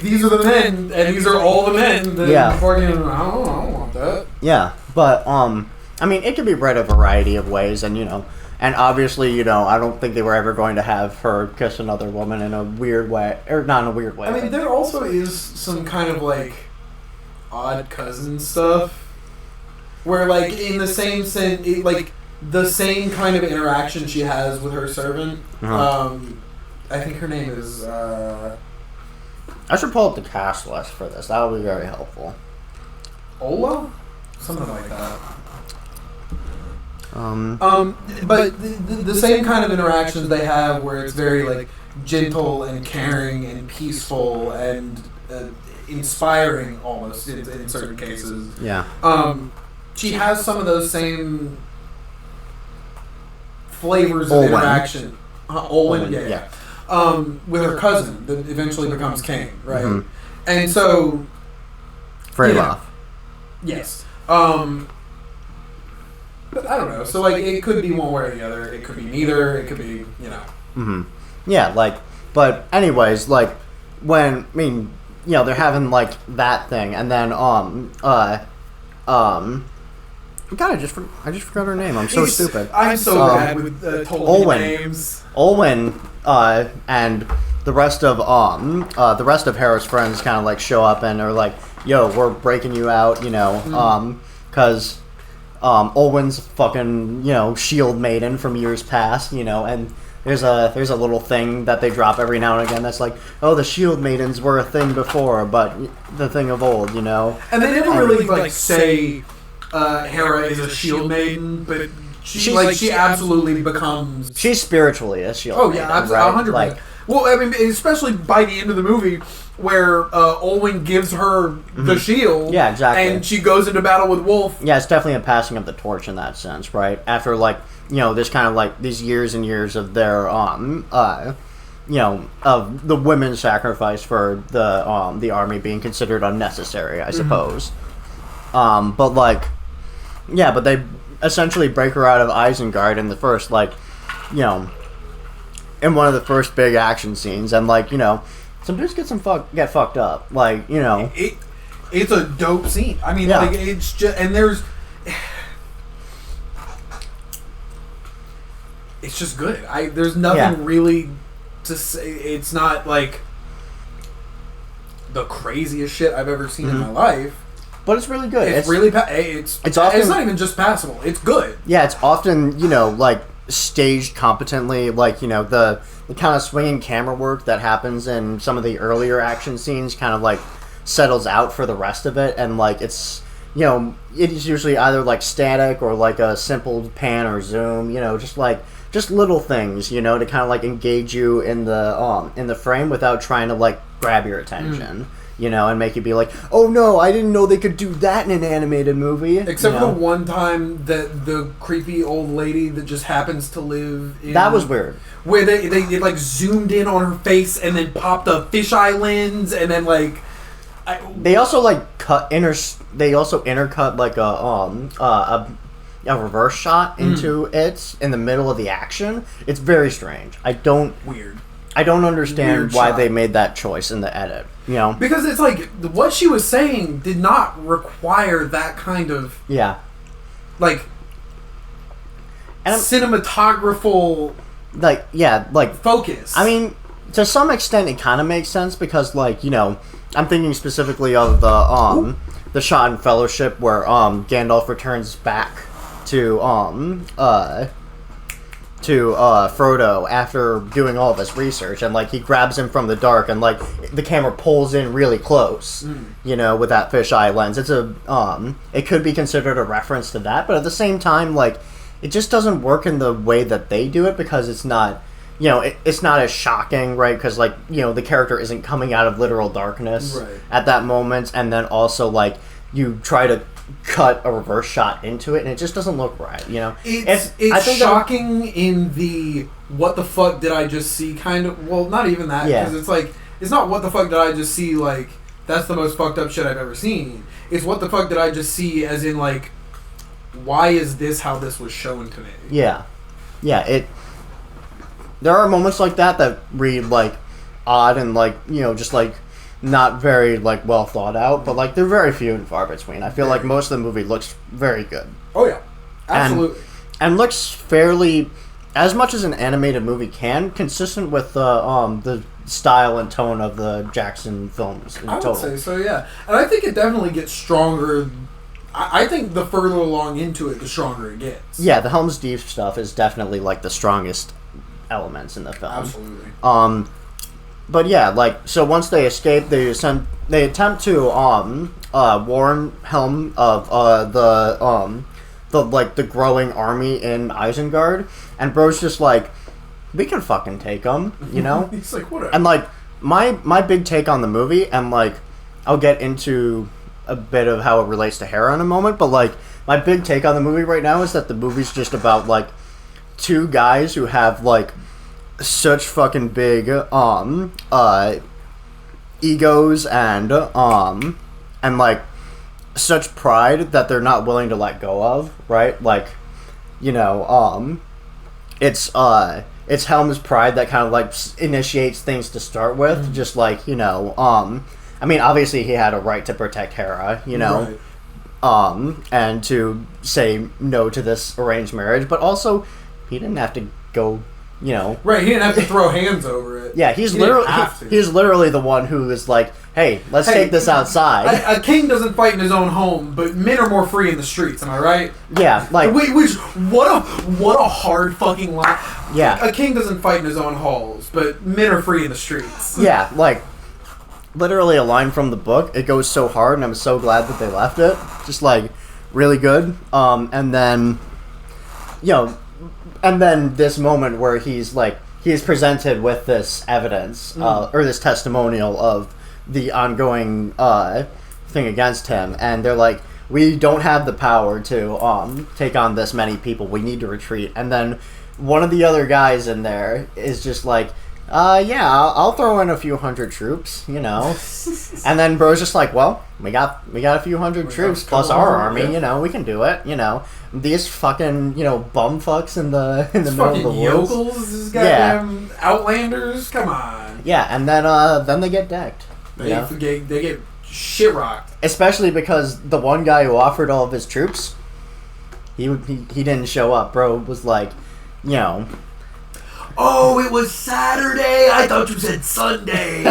these are the men and these are all the men, then I don't want that. Yeah, but I mean, it could be read a variety of ways, and, you know. And obviously, you know, I don't think they were ever going to have her kiss another woman in a weird way, or not in a weird way. I mean, there also is some kind of, like, odd cousin stuff, where, like, in the same sense, like, the same kind of interaction she has with her servant. I think her name is, I should pull up the cast list for this. That would be very helpful. Ola? Something like that. But the same kind of interactions they have, where it's very, like, gentle and caring and peaceful and inspiring almost in certain cases. Yeah. She has some of those same flavors of interaction. Olwen, yeah. With her cousin that eventually becomes king, right? Mm-hmm. And so, Freyloth. Yes. But I don't know. So, like, it could be one way or the other. It could be neither. It could be, you know. Mm-hmm. Yeah, like, but anyways, like, when, I mean, you know, they're having, like, that thing, and then, God, I just forgot her name. I'm so stupid. I'm so bad with Tolkien names. Olwen and the rest of Hera's friends kind of like show up and are like, "Yo, we're breaking you out," you know, because Olwen's fucking, you know, shield maiden from years past, you know, and there's a little thing that they drop every now and again that's like, "Oh, the shield maidens were a thing before, but the thing of old," you know. And they never really like say Hera is a shield maiden, but she absolutely becomes. She's spiritually a shield. Oh yeah, absolutely, 100%. Like, well, I mean, especially by the end of the movie, where Olwen gives her the shield. Yeah, exactly. And she goes into battle with Wolf. Yeah, it's definitely a passing of the torch in that sense, right? After, like, you know, there's kind of like these years and years of their you know, of the women's sacrifice for the army being considered unnecessary, I suppose. But like, yeah, but they essentially break her out of Isengard in the first, like, you know, in one of the first big action scenes, and like, you know, some dudes get fucked up, like, you know, it's a dope scene. I mean, like, it's just, and it's just good. There's nothing really to say. It's not like the craziest shit I've ever seen in my life, but it's really good. It's really it's often, it's not even just passable. It's good. Yeah, it's often, you know, like staged competently, like, you know, the kind of swinging camera work that happens in some of the earlier action scenes kind of like settles out for the rest of it, and like it's, you know, it is usually either like static or like a simple pan or zoom, you know, just little things, you know, to kind of like engage you in the frame without trying to like grab your attention. You know, and make you be like, "Oh no, I didn't know they could do that in an animated movie." Except for the one time that the creepy old lady that just happens to live in... That was weird. Where they like zoomed in on her face and then popped a fisheye lens and then like... They also like intercut like a reverse shot into it in the middle of the action. It's very strange. I don't understand why they made that choice in the edit, you know? Because it's like, what she was saying did not require that kind of... Yeah. Like, cinematographical... Like, yeah, like... Focus. I mean, to some extent it kind of makes sense because, like, you know, I'm thinking specifically of the shot in Fellowship where Gandalf returns back to Frodo after doing all of his research, and like he grabs him from the dark, and like the camera pulls in really close, you know, with that fisheye lens. It's it could be considered a reference to that, but at the same time, like, it just doesn't work in the way that they do it because it's not, you know, it's not as shocking, right? Because, like, you know, the character isn't coming out of literal darkness at that moment, and then also like you try to cut a reverse shot into it and it just doesn't look right, you know. It's shocking in the what the fuck did I just see kind of, well, not even that, because it's like, it's not what the fuck did I just see, like, that's the most fucked up shit I've ever seen. It's what the fuck did I just see, as in, like, why is this how this was shown to me? Yeah, there are moments like that read like odd and, like, you know, just like not very, like, well thought out, but like they're very few and far between. I feel like most of the movie looks very good. Oh yeah, absolutely, and looks fairly, as much as an animated movie can, consistent with the style and tone of the Jackson films in total. I would say so, yeah, and I think it definitely gets stronger. I think the further along into it, the stronger it gets. Yeah, the HELM'S Deep stuff is definitely like the strongest elements in the film. Absolutely. But yeah, like, so once they escape, they attempt to warn Helm of the growing army in Isengard, and bro's just like, we can fucking take them, you know. He's like, whatever. And like my big take on the movie, and like I'll get into a bit of how it relates to Hera in a moment, but like my big take on the movie right now is that the movie's just about like two guys who have like such fucking big egos and like such pride that they're not willing to let go of, right? Like, you know, it's Helm's pride that kind of like initiates things to start with, just like, you know, I mean, obviously he had a right to protect Hera, you know, and to say no to this arranged marriage, but also he didn't have to go, Right, he didn't have to throw hands over it. Yeah, he's literally the one who is like, hey, let's take this outside. A king doesn't fight in his own home, but men are more free in the streets, am I right? Yeah, like... What a hard fucking line. Yeah. A king doesn't fight in his own halls, but men are free in the streets. Yeah, like, literally a line from the book. It goes so hard, and I'm so glad that they left it. Just, like, really good. And then, and then this moment where he's presented with this evidence, or this testimonial of the ongoing thing against him, and they're like, we don't have the power to take on this many people. We need to retreat. And then one of the other guys in there is just like, yeah, I'll throw in a few hundred troops, And then bro's just like, well, we got a few hundred troops plus our army, we can do it, These fucking, bum fucks in the middle of the woods. Yokels, these goddamn outlanders, come on. Yeah, and then they get decked. They get shit rocked. Especially because the one guy who offered all of his troops, he didn't show up. Bro was like, oh, it was Saturday. I thought you said Sunday.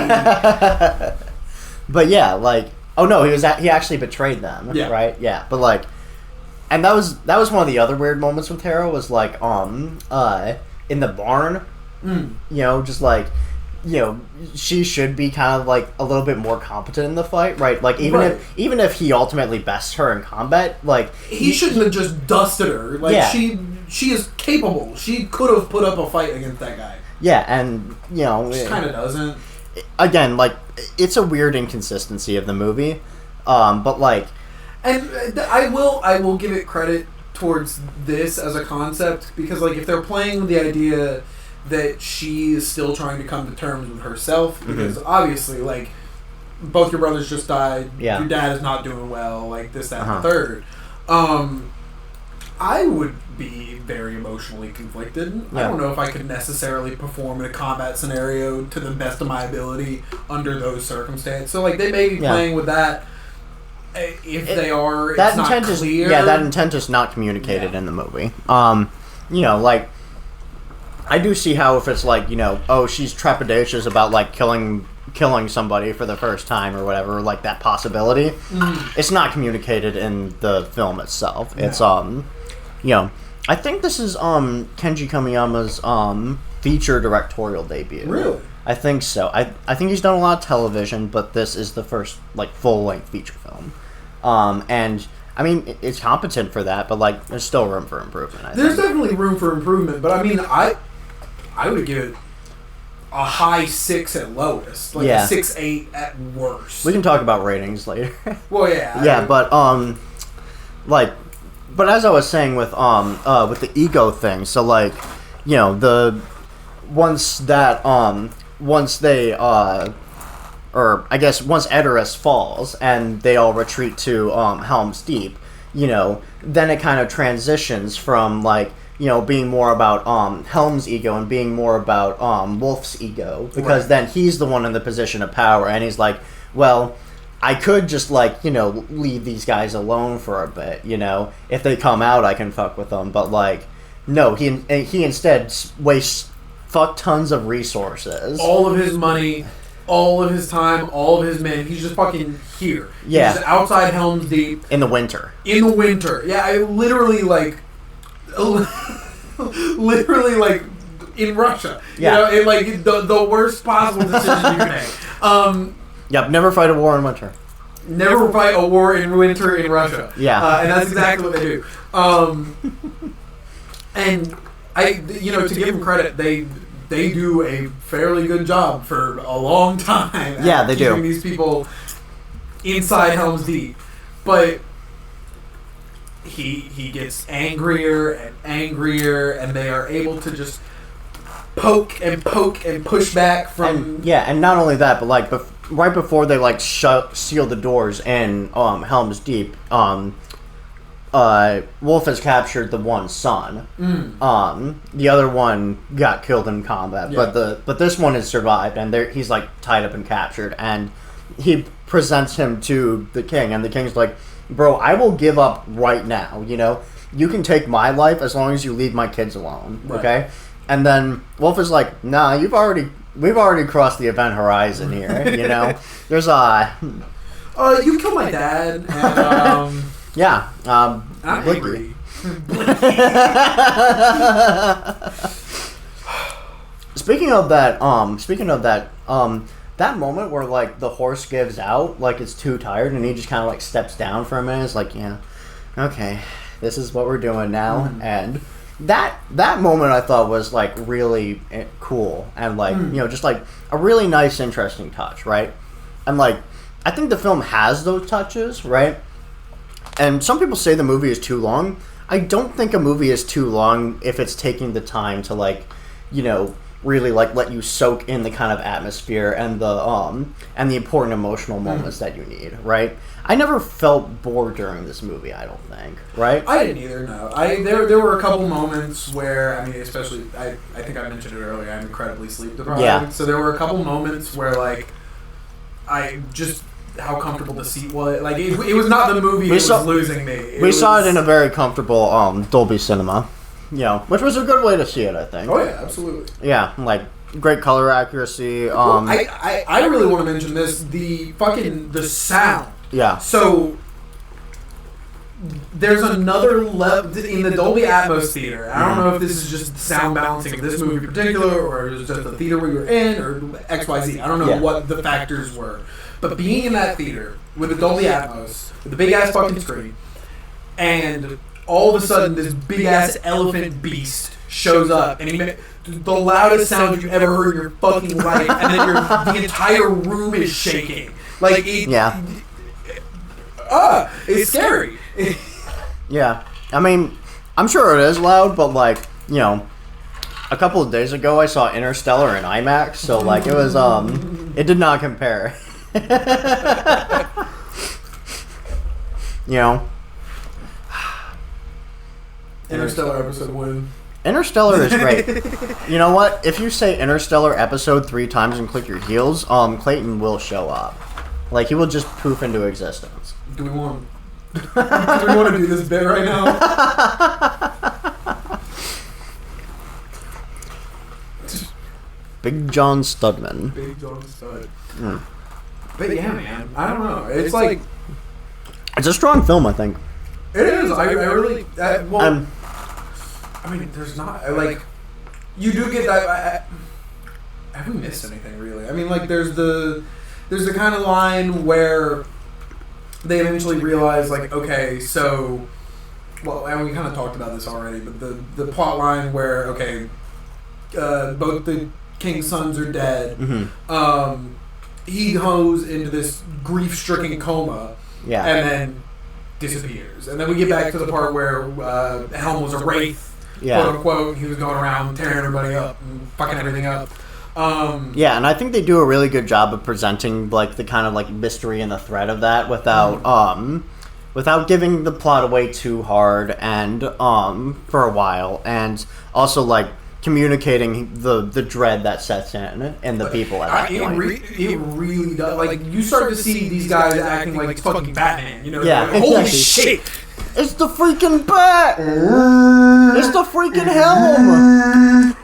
But yeah, like, oh no, he actually betrayed them. Yeah. Right. Yeah, but like, and that was one of the other weird moments with Tara was like, in the barn, just like. She should be kind of like a little bit more competent in the fight, right? Like even if he ultimately bests her in combat, like he shouldn't have just dusted her. Like she is capable. She could have put up a fight against that guy. Yeah, and she kind of doesn't. Again, like it's a weird inconsistency of the movie, but like, and I will give it credit towards this as a concept because like if they're playing with the idea that she is still trying to come to terms with herself because obviously like both your brothers just died, your dad is not doing well, like this, that, and the third. I would be very emotionally conflicted. I don't know if I could necessarily perform in a combat scenario to the best of my ability under those circumstances. So like they may be playing with that. If they are, that it's not clear. That intent is not communicated in the movie. Like. I do see how if it's like, oh, she's trepidatious about like killing somebody for the first time or whatever, like that possibility. It's not communicated in the film itself. No. It's I think this is Kenji Kamiyama's feature directorial debut. Really? I think so. I think he's done a lot of television, but this is the first like full-length feature film. And I mean, it's competent for that, but like there's still room for improvement. There's definitely room for improvement, but I mean, I would give it a high 6 at lowest, like a 6.8 at worst. We can talk about ratings later. Well, yeah. Yeah, but but as I was saying with the ego thing, so like, once Edoras falls and they all retreat to Helm's Deep, then it kind of transitions from like. Being more about Helm's ego and being more about Wolf's ego, because then he's the one in the position of power, and he's like, well, I could just like leave these guys alone for a bit, if they come out, I can fuck with them, but like, no, he instead wastes fuck tons of resources, all of his money, all of his time, all of his men. He's just fucking here. Yeah, he's just outside Helm's Deep in the winter. Yeah, I literally like. Literally, like in Russia, in like the worst possible decision you can make. Yep, never fight a war in winter. Never fight a war in winter in Russia. Yeah, and that's exactly what they do. And to give them credit, they do a fairly good job for a long time. Yeah, they do. Keeping these people inside Helm's Deep, but. He gets angrier and angrier, and they are able to just poke and push back from... And not only that, but like right before they like seal the doors in Helm's Deep, Wolf has captured the one son. The other one got killed in combat, but this one has survived, and he's like tied up and captured, and he presents him to the king, and the king's like, bro, I will give up right now, you know? You can take my life as long as you leave my kids alone, okay? And then Wolf is like, nah, we've already crossed the event horizon here, you know? There's you killed my dad, and, yeah, I'm angry. Speaking of that, that moment where, like, the horse gives out, like, it's too tired, and he just kind of, like, steps down for a minute, it's like, yeah, okay, this is what we're doing now, and that moment I thought was, like, really cool, and, like, you know, just, like, a really nice, interesting touch, right? And, like, I think the film has those touches, right? And some people say the movie is too long. I don't think a movie is too long if it's taking the time to, like, you know, really, like, let you soak in the kind of atmosphere and the important emotional moments that you need, right? I never felt bored during this movie, I don't think, right? I didn't either, no. There were a couple moments where, I mean, especially, I think I mentioned it earlier, I'm incredibly sleep deprived. Yeah. So there were a couple moments where, like, I just, how comfortable the seat was. Like, it was not the movie that was losing me. We saw it in a very comfortable Dolby Cinema. You know, which was a good way to see it, I think. Oh yeah, absolutely. Yeah, like great color accuracy. Well, I really want to mention this: the sound. Yeah. So there's another level in the Dolby Atmos theater. I don't know if this is just the sound balancing of this movie in particular, or it was just the theater where you're in, or XYZ. I don't know what the factors were, but being in that theater with the Dolby Atmos, with the big ass fucking screen, and all of a sudden, this big-ass elephant beast shows up, and he made the loudest sound you've ever heard in your fucking life, and then the entire room is shaking. Like, it's scary. Yeah. I mean, I'm sure it is loud, but, like, you know, a couple of days ago, I saw Interstellar in IMAX, so, like, it was, it did not compare. You know? Interstellar episode 1. Interstellar is great. You know what? If you say Interstellar episode 3 times and click your heels, Clayton will show up. Like, he will just poof into existence. Do we want to do this bit right now? Big John Studman. Big John Stud. But yeah, man. I don't know. It's like... It's a strong film, I think. It is. I really... I mean, there's not... Like, you do get that... have we missed anything, really? I mean, like, there's the kind of line where they eventually realize, like, okay, so... Well, and we kind of talked about this already, but the plot line where, okay, both the king's sons are dead. Mm-hmm. He goes into this grief-stricken coma. Yeah. And then disappears. And then we get back to the part where Helm was a wraith, quote unquote. He was going around tearing everybody up and fucking everything up. Yeah, and I think they do a really good job of presenting, like, the kind of, like, mystery and the threat of that without giving the plot away too hard and for a while, and also, like, communicating the dread that sets in the people at that point. It really does. Like, you start to see these guys acting like fucking Batman, you know? Yeah, like, holy shit! It's the freaking bat! It's the freaking Helm!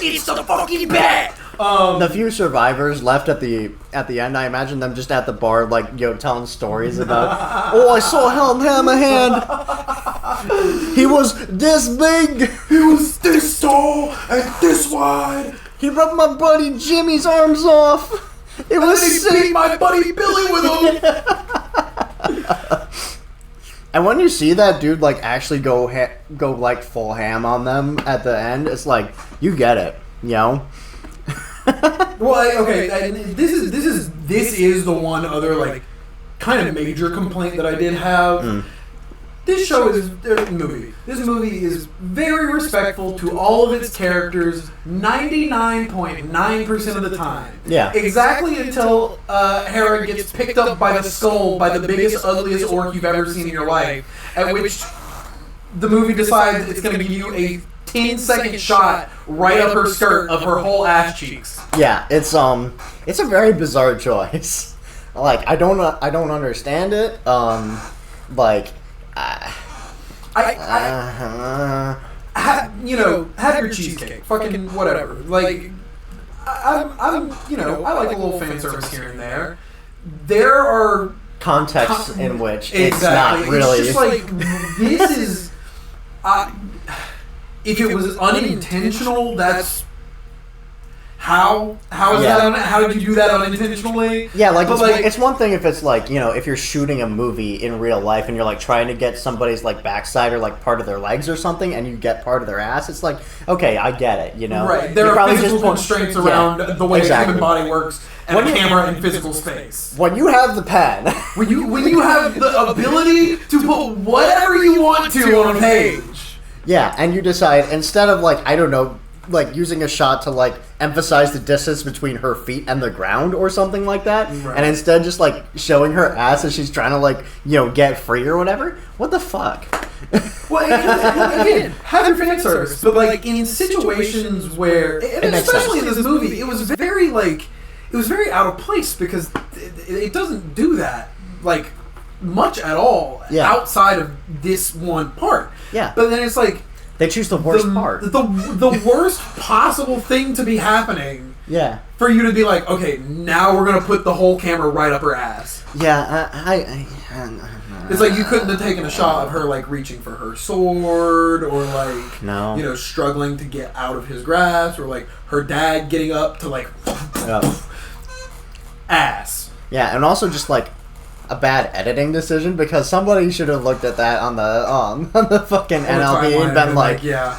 It's the fucking bat! The few survivors left at the end, I imagine them just at the bar, like, you know, telling stories about, oh, I saw Helm hammer hand. He was this big. He was this tall and this wide. He rubbed my buddy Jimmy's arms off. It was sick. He beat my buddy Billy with him. And when you see that dude, like, actually go like full ham on them at the end, it's like, you get it, you know. Well, okay, this is the one other, like, kind of major complaint that I did have. This movie is very respectful to all of its characters 99.9% of the time. Yeah. Exactly until Hera gets picked up by the skull by the biggest, ugliest orc you've ever seen in your life, at which the movie decides it's going to give you a 10-second shot right up her skirt of her whole ass cheeks. Yeah, it's a very bizarre choice. Like, I don't understand it. Like, have your cheesecake. Fucking whatever. Like, I'm I like a little fan service here and there. There are contexts in which it's not really. It's just like, this is. If it was unintentional, that's. How is that? How did you do that unintentionally? Yeah, like it's one thing if it's like, if you're shooting a movie in real life and you're like trying to get somebody's like backside or like part of their legs or something, and you get part of their ass. It's like, okay, I get it. Right? There are physical constraints around the way the human body works, and a camera in physical space. When you have the pen, when you have the ability to put whatever you want to on a page. Yeah, and you decide instead of like, I don't know, like using a shot to like emphasize the distance between her feet and the ground or something like that, right. And instead just like showing her ass as she's trying to like get free or whatever. What the fuck? Well, again, have your fan service, but like in situations where, and especially in this movie, it was very out of place because it doesn't do that like much at all outside of this one part. Yeah, but then it's like. They choose the worst part. The worst possible thing to be happening. Yeah. For you to be like, okay, now we're going to put the whole camera right up her ass. Yeah, it's like you couldn't have taken a shot of her, like, reaching for her sword, or, like, no. Struggling to get out of his grasp, or, like, her dad getting up to, like, ass. Yeah, and also just, like, a bad editing decision because somebody should have looked at that on the fucking NLB and been like, yeah,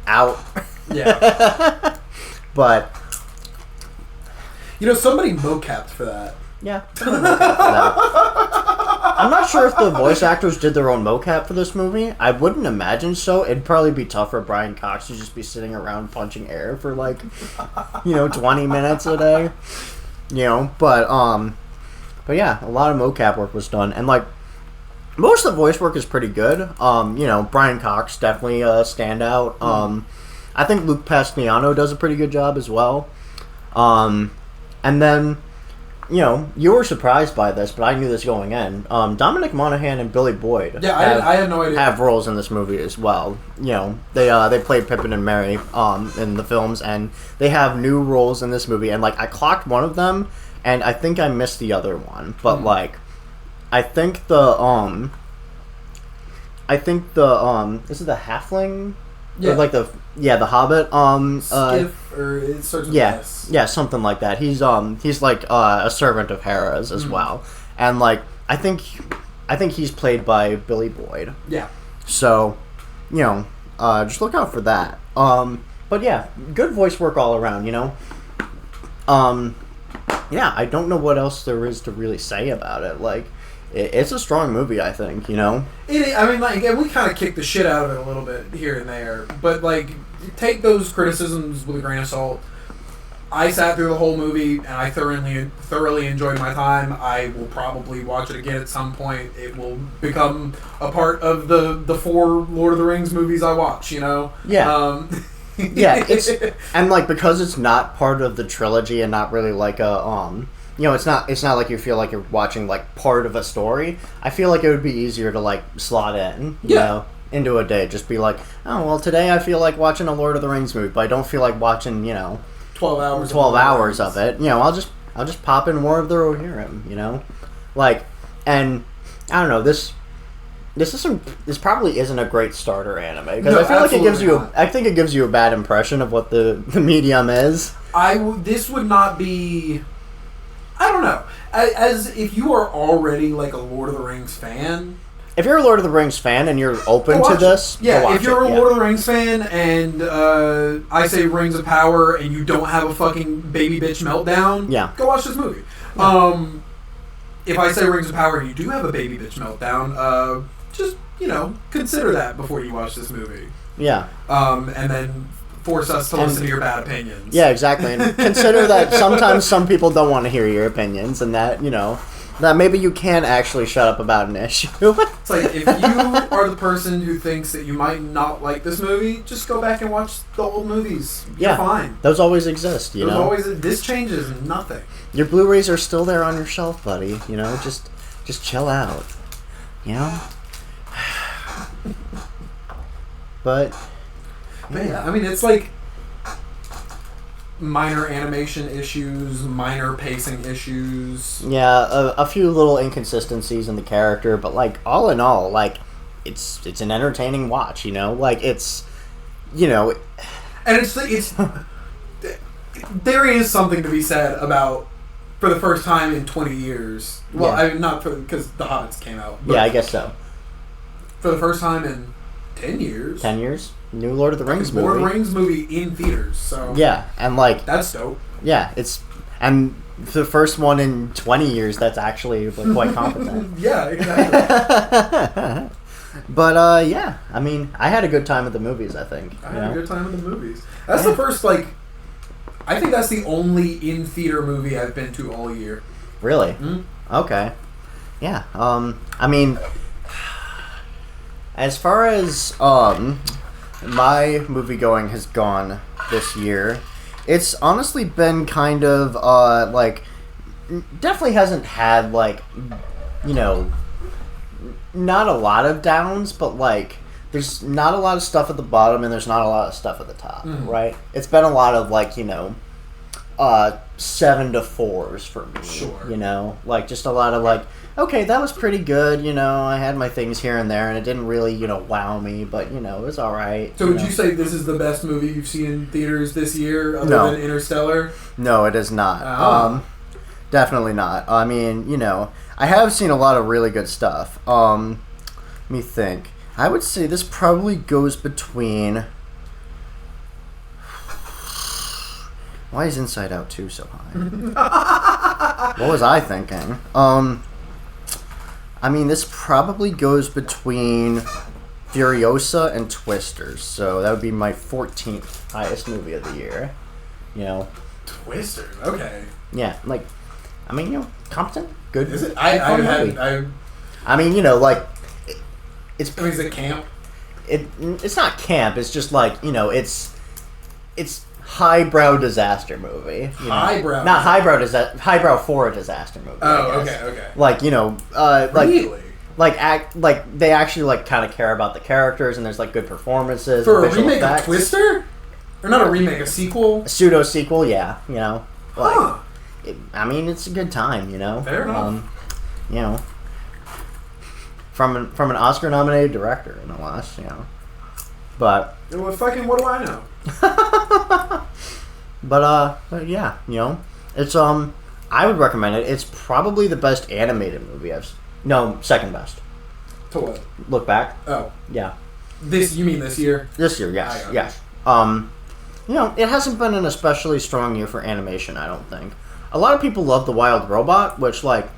out. Yeah. But somebody mocapped for that. Yeah. I'm not sure if the voice actors did their own mocap for this movie. I wouldn't imagine so. It'd probably be tough for Brian Cox to just be sitting around punching air for like 20 minutes a day. But yeah, a lot of mocap work was done, and like most of the voice work is pretty good. Brian Cox definitely a standout. I think Luke Pasquiano does a pretty good job as well. And then, you were surprised by this, but I knew this going in. Dominic Monaghan and Billy Boyd. Yeah, I had no idea. Have roles in this movie as well. They played Pippin and Mary in the films, and they have new roles in this movie. And like I clocked one of them. And I think I missed the other one, but like, I think the is it the Halfling? Yeah. Or like the Hobbit. Skiff, or it starts with S. Yeah, something like that. He's like a servant of Hera's as well, and like I think he's played by Billy Boyd. Yeah. So, just look out for that. But yeah, good voice work all around. Yeah, I don't know what else there is to really say about it. Like, it's a strong movie, I think, and we kind of kicked the shit out of it a little bit here and there, but, like, take those criticisms with a grain of salt. I sat through the whole movie, and I thoroughly enjoyed my time. I will probably watch it again at some point. It will become a part of the 4 Lord of the Rings movies I watch, Yeah. Yeah, and like because it's not part of the trilogy and not really like a it's not like you feel like you're watching like part of a story. I feel like it would be easier to like slot in, into a day. Just be like, oh well, today I feel like watching a Lord of the Rings movie, but I don't feel like watching 12 hours of it. I'll just pop in more of the Rohirrim. Like, and I don't know this. This probably isn't a great starter anime because I feel like it gives you. I think it gives you a bad impression of what the medium is. This would not be. I don't know. As if you are already like a Lord of the Rings fan. If you're a Lord of the Rings fan and you're open to this, if you're a Lord of the Rings fan and I say Rings of Power and you don't have a fucking baby bitch meltdown, go watch this movie. Yeah. If I say Rings of Power and you do have a baby bitch meltdown, just, consider that before you watch this movie. Yeah. And then force us to listen to your bad opinions. Yeah, exactly. And consider that sometimes some people don't want to hear your opinions and that, that maybe you can actually shut up about an issue. It's like, if you are the person who thinks that you might not like this movie, just go back and watch the old movies. You're fine. Those always exist, you know? This changes nothing. Your Blu-rays are still there on your shelf, buddy. You know, just chill out. You know? But yeah, I mean, it's like minor animation issues, minor pacing issues. Yeah, a few little inconsistencies in the character, but like all in all, like it's an entertaining watch. You know, like it's, you know, and it's there is something to be said about, for the first time in 20 years. Well, yeah. not because The Hobbits came out. But yeah, I guess so. For the first time in 10 years. 10 years? New Lord of the Rings movie. Lord of the Rings movie in theaters, so... Yeah, and like... That's dope. Yeah, it's... And the first one in 20 years that's actually like, quite competent. Yeah, exactly. But, yeah, I mean, I had a good time at the movies, I think. I had a good time at the movies. That's the first, like... I think that's the only in-theater movie I've been to all year. Really? Mm-hmm. Okay. Yeah, I mean... As far as my movie-going has gone this year, it's honestly been kind of, like, definitely hasn't had, like, you know, not a lot of downs, but, like, there's not a lot of stuff at the bottom and there's not a lot of stuff at the top, right? It's been a lot of, like, you know, 7 to 4s for me, sure. You know? Like, just a lot of, like, okay, that was pretty good, you know, I had my things here and there, and it didn't really, you know, wow me, but, you know, it was alright. So would you say this is the best movie you've seen in theaters this year, other than Interstellar? No, it is not. Definitely not. I mean, you know, I have seen a lot of really good stuff. Let me think. I would say this probably goes between... Why is Inside Out 2 so high? What was I thinking? I mean, this probably goes between Furiosa and Twisters, so that would be my 14th highest movie of the year. You know? Twisters, okay. Yeah, like, I mean, you know, competent, good. Is it? I mean, you know, like, it's... I mean, is it camp? It's not camp, it's just like, you know, it's highbrow disaster movie. You know? Highbrow? Not highbrow for a disaster movie. Oh, okay. Like, you know, really? Like they actually like kind of care about the characters and there's like good performances. For a remake of Twister? Or not a remake, a sequel? A pseudo sequel, yeah. You know, like, huh. I mean, it's a good time. You know, fair enough. You know, from an Oscar nominated director, no less. You know, but well, fucking what do I know? but yeah, you know, it's I would recommend it. It's probably the best animated movie second best. To what? Look Back. Oh. Yeah. You mean this year? This year, yes. Yes. You know, it hasn't been an especially strong year for animation, I don't think. A lot of people love The Wild Robot, which, like,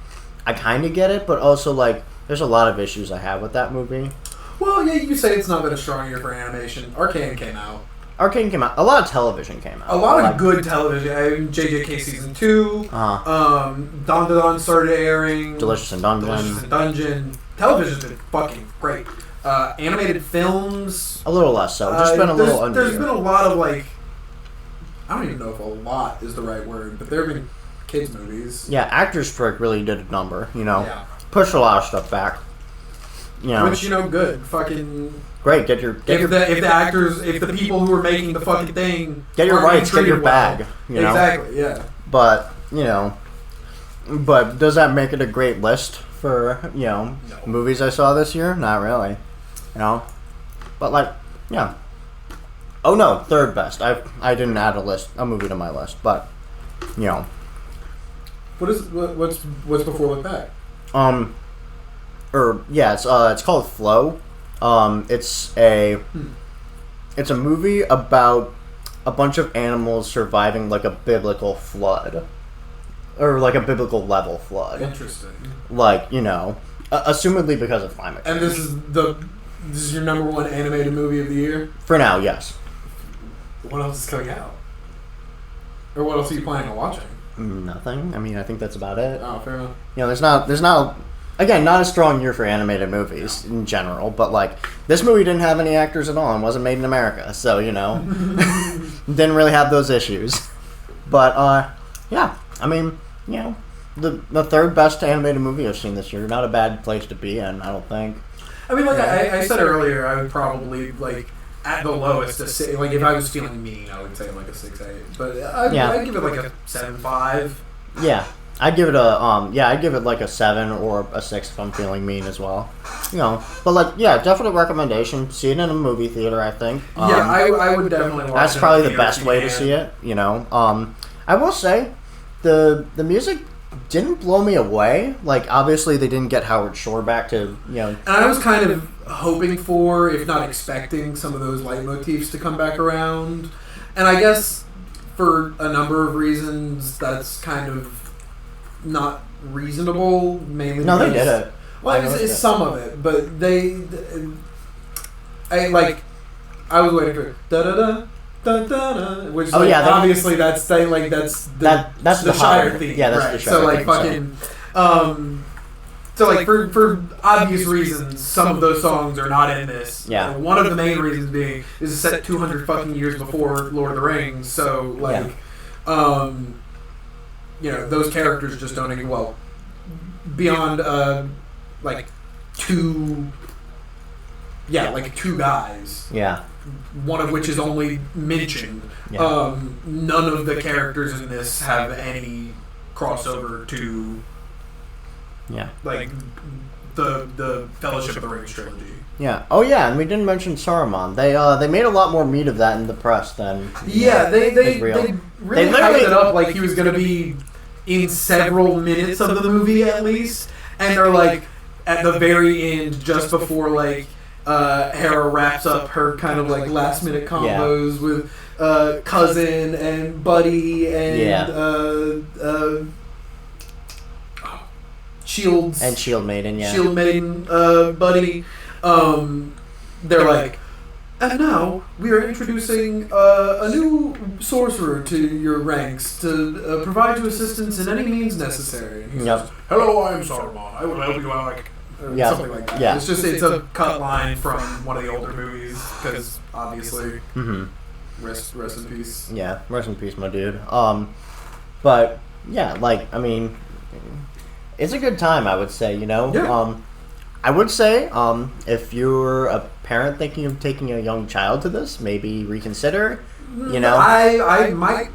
I kind of get it, but also, like, there's a lot of issues I have with that movie. Well, yeah, you say it's not been a strong year for animation. Arcane came out. A lot of television came out. A lot of good television. I mean, JJK Season 2. Dawn to Dawn started airing. Delicious in Dungeon. Television's been fucking great. Animated films. A little less so. Just been a little under. There's been a lot of, like... I don't even know if a lot is the right word, but there have been kids' movies. Yeah, Actors Strike really did a number, you know. Yeah. Pushed a lot of stuff back. You know. Which, you know, good. Fucking... Great, if the people who are making the fucking thing get your rights, get your bag. You know? Exactly, yeah. But, you know, does that make it a great list for, you know, movies I saw this year? Not really. You know? But, like, yeah. Oh no, third best. I didn't add a movie to my list, but, you know. What's before Look Back? It's called Flow. It's a movie about a bunch of animals surviving like a biblical flood, or like a biblical level flood. Interesting. Like, you know, assumedly because of climate change. And this is your number one animated movie of the year? For now, yes. What else is coming out? Or what else are you planning on watching? Nothing. I mean, I think that's about it. Oh, fair enough. You know, there's not, again, not a strong year for animated movies in general, but like this movie didn't have any actors at all and wasn't made in America, so you know, didn't really have those issues. But yeah, I mean, you know, the third best animated movie I've seen this year. Not a bad place to be in, I don't think. I mean, like I said earlier, I would probably like at the lowest like if I was feeling mean, I would say like a 6.8, but I'd give it like a 7.5. Yeah. I'd give it I'd give it like a 7 or a 6 if I'm feeling mean as well. You know, but like, yeah, definite recommendation. See it in a movie theater, I think. I would definitely watch that's it probably in the best way to see it, you know. I will say, the music didn't blow me away. Like, obviously they didn't get Howard Shore back to, you know. And I was kind of hoping for, if not expecting, some of those leitmotifs to come back around. And I guess for a number of reasons, that's kind of not reasonable, mainly No, because, they did it. well, it's some of it, but I was waiting for da-da-da, da-da-da, which obviously that's the Shire theme. Yeah, that's right? the Shire so like theme, fucking so like for obvious reasons, some of those songs are not in this. Yeah. One of the main reasons being is it's set 200 fucking years before Lord of the Rings, so like you know, those characters just don't even, well, beyond, like, two guys. Yeah. One of which is only mentioned. Yeah. None of the characters in this have any crossover to, like, the Fellowship of the Rings trilogy. Yeah. Oh, yeah, and we didn't mention Saruman. They made a lot more meat of that in the press than they really hyped it up like he was going to be in several minutes of the movie at least, and they're like at the very end, just before like Hera wraps up her kind of like last minute combos with Cousin and Buddy and Shields and Shield Maiden, Shield Maiden, Buddy. They're like, and now we are introducing a new sorcerer to your ranks to provide you assistance in any means necessary. And he says, "Hello, I am Saruman. I will help you out." Something like that. Yeah. It's a cut line from one of the older movies because obviously, rest in peace. Yeah, rest in peace, my dude. But yeah, like, I mean, it's a good time, I would say. You know. Yeah. I would say, if you're a parent thinking of taking a young child to this, maybe reconsider, you know? I might,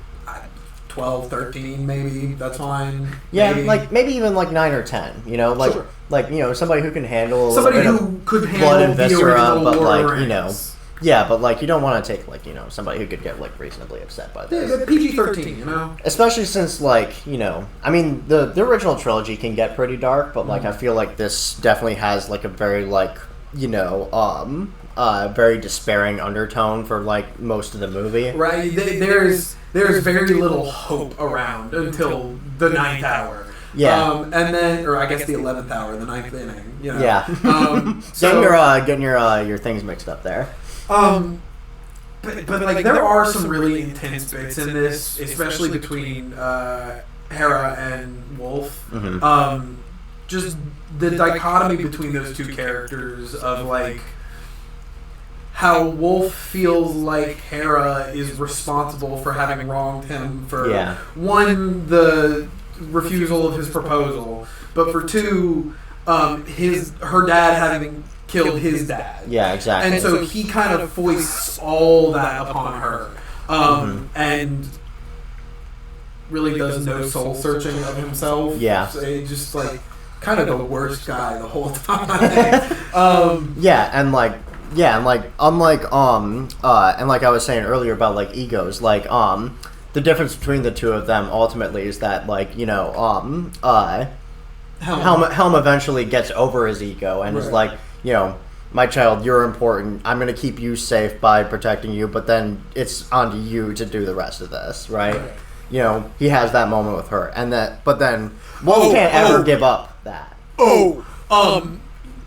12, 13 maybe, that's fine. Yeah, maybe even like 9 or 10, you know? Like, sure. Like, you know, somebody who can handle somebody who could handle blood and viscera, the original but Lord like, of the you know, Rings. yeah, but like, you don't want to take like, you know, somebody who could get like reasonably upset by this. Yeah, PG-13, you know? Especially since, like, you know, I mean, the original trilogy can get pretty dark, but like, I feel like this definitely has like a very like, you know, very despairing undertone for like most of the movie. Right, there's very little hope around until the 9th hour. Yeah. And then, or I guess the 11th hour, the 9th inning. You know? Yeah. Getting your things mixed up there. But like there are some really intense bits in this, especially between Hera and Wolf. Mm-hmm. Just the dichotomy between those two characters of like how Wolf feels like Hera is responsible for having wronged him for one, the refusal of his proposal, but for two, her dad having killed his dad. Yeah, exactly. And so he kind of foists all that upon her, and really does no soul searching of himself. Yeah, so he's just like kind of the worst guy the whole time. Unlike and like I was saying earlier about like egos, like the difference between the two of them ultimately is that like, you know, Helm eventually gets over his ego and is like, you know, my child, you're important. I'm going to keep you safe by protecting you, but then it's on to you to do the rest of this, right? You know, he has that moment with her, but then Wolf can't ever give up that.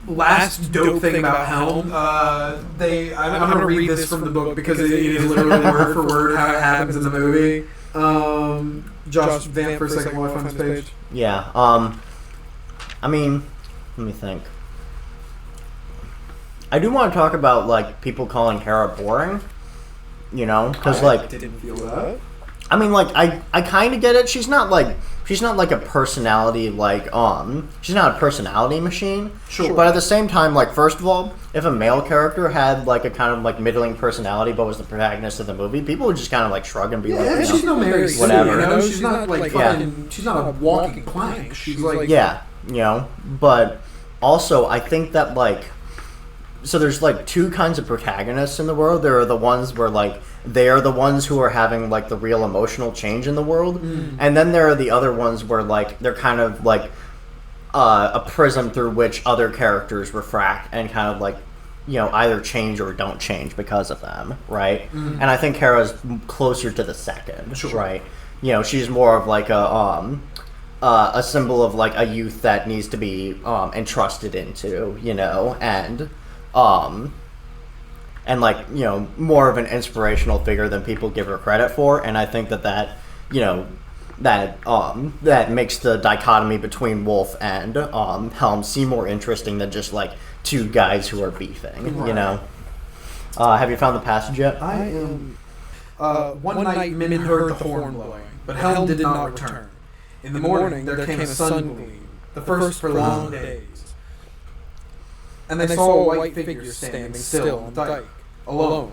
Last dope thing about Helm, I'm going to read this from the book because it is literally word for word how it happens in the movie. Josh, vamp for a second while I find this page. Yeah. I mean, let me think. I do want to talk about like people calling Hera boring. You know, because like didn't feel that. I mean, like I kind of get it. She's not like a personality like she's not a personality machine. Sure. But at the same time, like first of all, if a male character had like a kind of like middling personality but was the protagonist of the movie, people would just kind of like shrug and be like, she's no Mary Sue, whatever. You know? She's not like fucking. She's not a walking plank. She's like yeah, you know. But also, I think that like. So there's like two kinds of protagonists in the world. There are the ones where like they are the ones who are having like the real emotional change in the world, and then there are the other ones where like they're kind of like a prism through which other characters refract and kind of like either change or don't change because of them, right? And I think Hera's closer to the second, right? She's more of like a symbol of like a youth that needs to be entrusted into, and like more of an inspirational figure than people give her credit for, and I think that makes the dichotomy between Wolf and Helm seem more interesting than just like two guys who are beefing. Right. Have you found the passage yet? I am. One night men heard the horn blowing, but Helm did not return. In the morning there came a sun gleam, the first for long days. And they saw a white figure standing still on the dike, alone.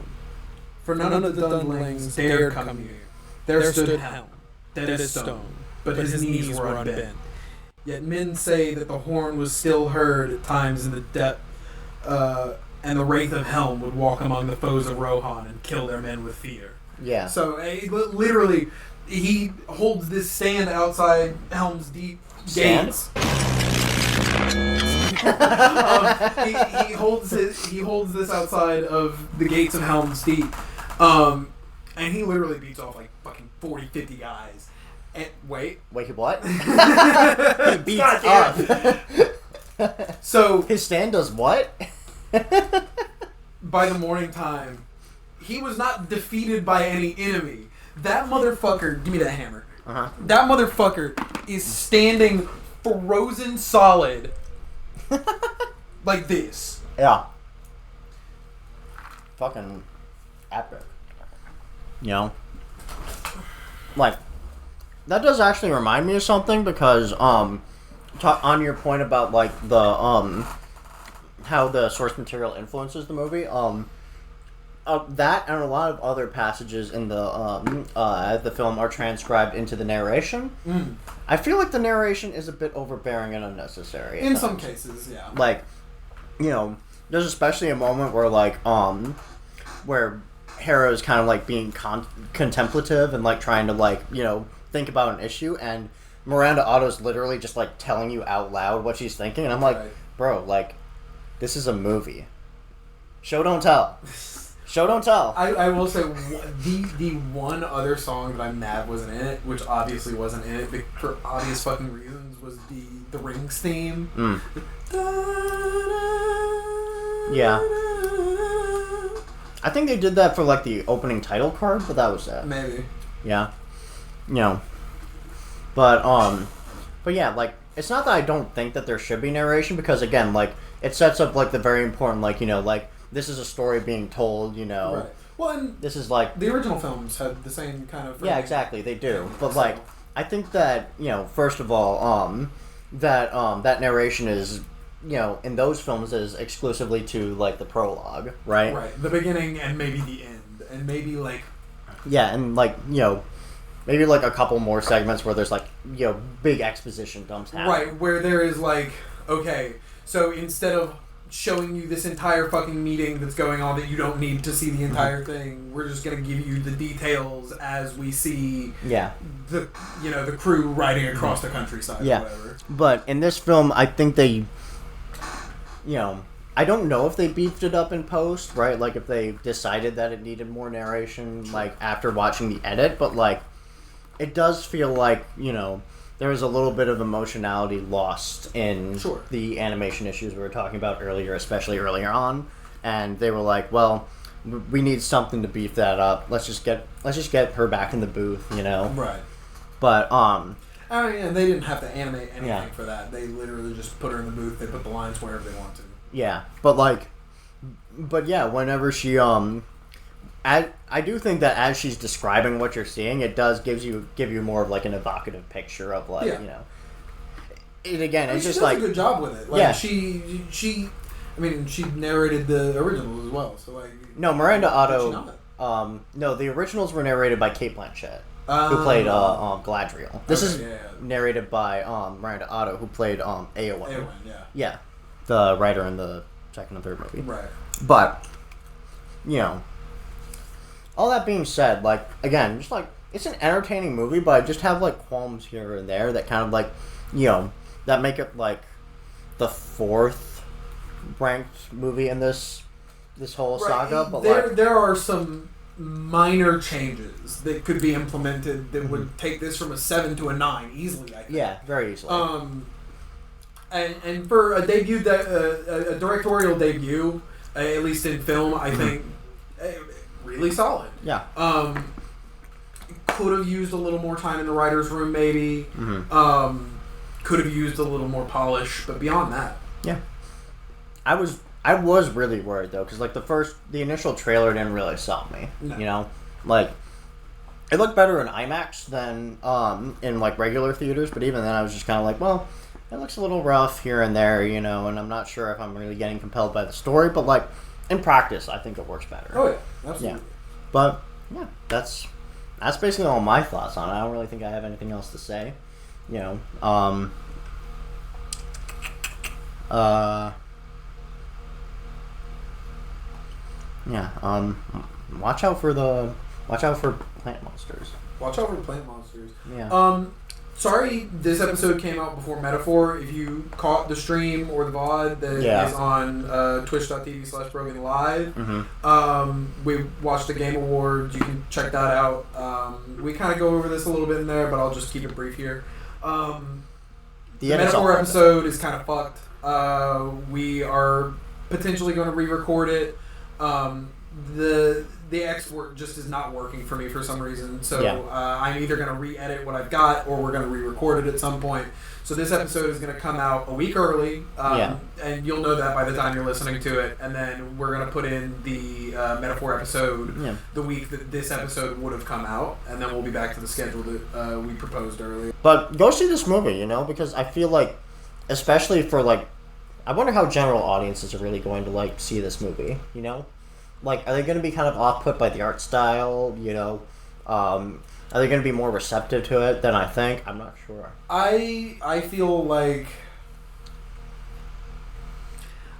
For none of the Dunlings dared come near. There stood Helm, dead as stone, but his knees were unbent. Yet men say that the horn was still heard at times in the depth, and the wraith of Helm would walk among the foes of Rohan and kill their men with fear. Yeah. So literally, he holds this stand outside Helm's Deep gates. He holds this outside of the gates of Helm's Deep, and he literally beats off like fucking 40, 50 guys. And wait, what? He beats up. So his stand does what? By the morning time, he was not defeated by any enemy. That motherfucker, give me that hammer. That motherfucker is standing frozen solid. Like this. Yeah. Fucking epic. Like, that does actually remind me of something because, on your point about, like, the, how the source material influences the movie, that and a lot of other passages in the film are transcribed into the narration. I feel like the narration is a bit overbearing and unnecessary. In some cases, yeah. Like, there's especially a moment where, like, where Hera is kind of, like, being contemplative and, like, trying to, like, think about an issue, and Miranda Otto's literally just, like, telling you out loud what she's thinking, and I'm like, bro, like, this is a movie. Show, don't tell. Show, don't tell. I will say, the one other song that I'm mad wasn't in it, which obviously wasn't in it for obvious fucking reasons, was the Rings theme. Yeah. I think they did that for, like, the opening title card, but that was it. Maybe. Yeah. But yeah, like, it's not that I don't think that there should be narration, because, again, like, it sets up, like, the very important, like, like, this is a story being told, Right. Well, and this is, like... the original films had the same kind of... Yeah, exactly, they do. But, like, I think that, first of all, that narration is... in those films is exclusively to, like, the prologue, right? Right. The beginning and maybe the end. And maybe, like... Yeah, and, like, maybe, like, a couple more segments where there's, like, big exposition dumps happen. Right, where there is, like, okay, so instead of showing you this entire fucking meeting that's going on that you don't need to see the entire thing, we're just going to give you the details as we see the crew riding across the countryside or whatever. But in this film, I think they... I don't know if they beefed it up in post, right? Like, if they decided that it needed more narration, like, after watching the edit, but, like, it does feel like, there was a little bit of emotionality lost in the animation issues we were talking about earlier, especially earlier on, and they were like, well, we need something to beef that up. Let's just get her back in the booth, you know. Right. But I mean, and they didn't have to animate anything for that. They literally just put her in the booth. They put the lines wherever they want to. Yeah, but yeah, whenever she I do think that as she's describing what you're seeing, it does give you more of like an evocative picture of like you know. It again, it's just like she does a good job with it. Like, yeah, she. I mean, she narrated the originals as well. So like, no, Miranda Otto. No, the originals were narrated by Kate Blanchett, who played Galadriel. This is narrated by Miranda Otto, who played Eowyn. Eowyn, yeah, the writer in the second and third movie. Right. But you know, all that being said, like again, just like it's an entertaining movie, but I just have like qualms here and there that kind of like that make it like the fourth ranked movie in this whole saga. But there are some minor changes that could be implemented that would take this from a 7 to a 9 easily. I think. Yeah, very easily. And for a debut, a directorial debut, at least in film, I think really solid. Yeah. Could have used a little more time in the writer's room, maybe. Could have used a little more polish, but beyond that, yeah. I was really worried though, because like the initial trailer didn't really sell me. No. You know, like it looked better in IMAX than in like regular theaters, but even then I was just kind of like, well, it looks a little rough here and there, you know, and I'm not sure if I'm really getting compelled by the story, but like in practice, I think it works better. Oh yeah, absolutely. Yeah. But yeah, that's basically all my thoughts on it. I don't really think I have anything else to say. You know, yeah. Watch out for plant monsters. Watch out for plant monsters. Yeah. Sorry, this episode came out before Metaphor. If you caught the stream or the VOD that is on twitch.tv/Brogan Live, we watched the Game Awards. You can check that out. We kind of go over this a little bit in there, but I'll just keep it brief here. The Metaphor episode is kind of fucked. We are potentially going to re-record it. The export just is not working for me for some reason, so I'm either going to re-edit what I've got or we're going to re-record it at some point. So this episode is going to come out a week early, and you'll know that by the time you're listening to it, and then we're going to put in the Metaphor episode the week that this episode would have come out, and then we'll be back to the schedule that we proposed earlier. But go see this movie, you know, because I feel like, especially for like, I wonder how general audiences are really going to like see this movie, you know? Like, are they going to be kind of off-put by the art style, you know? Are they going to be more receptive to it than I think? I'm not sure. I feel like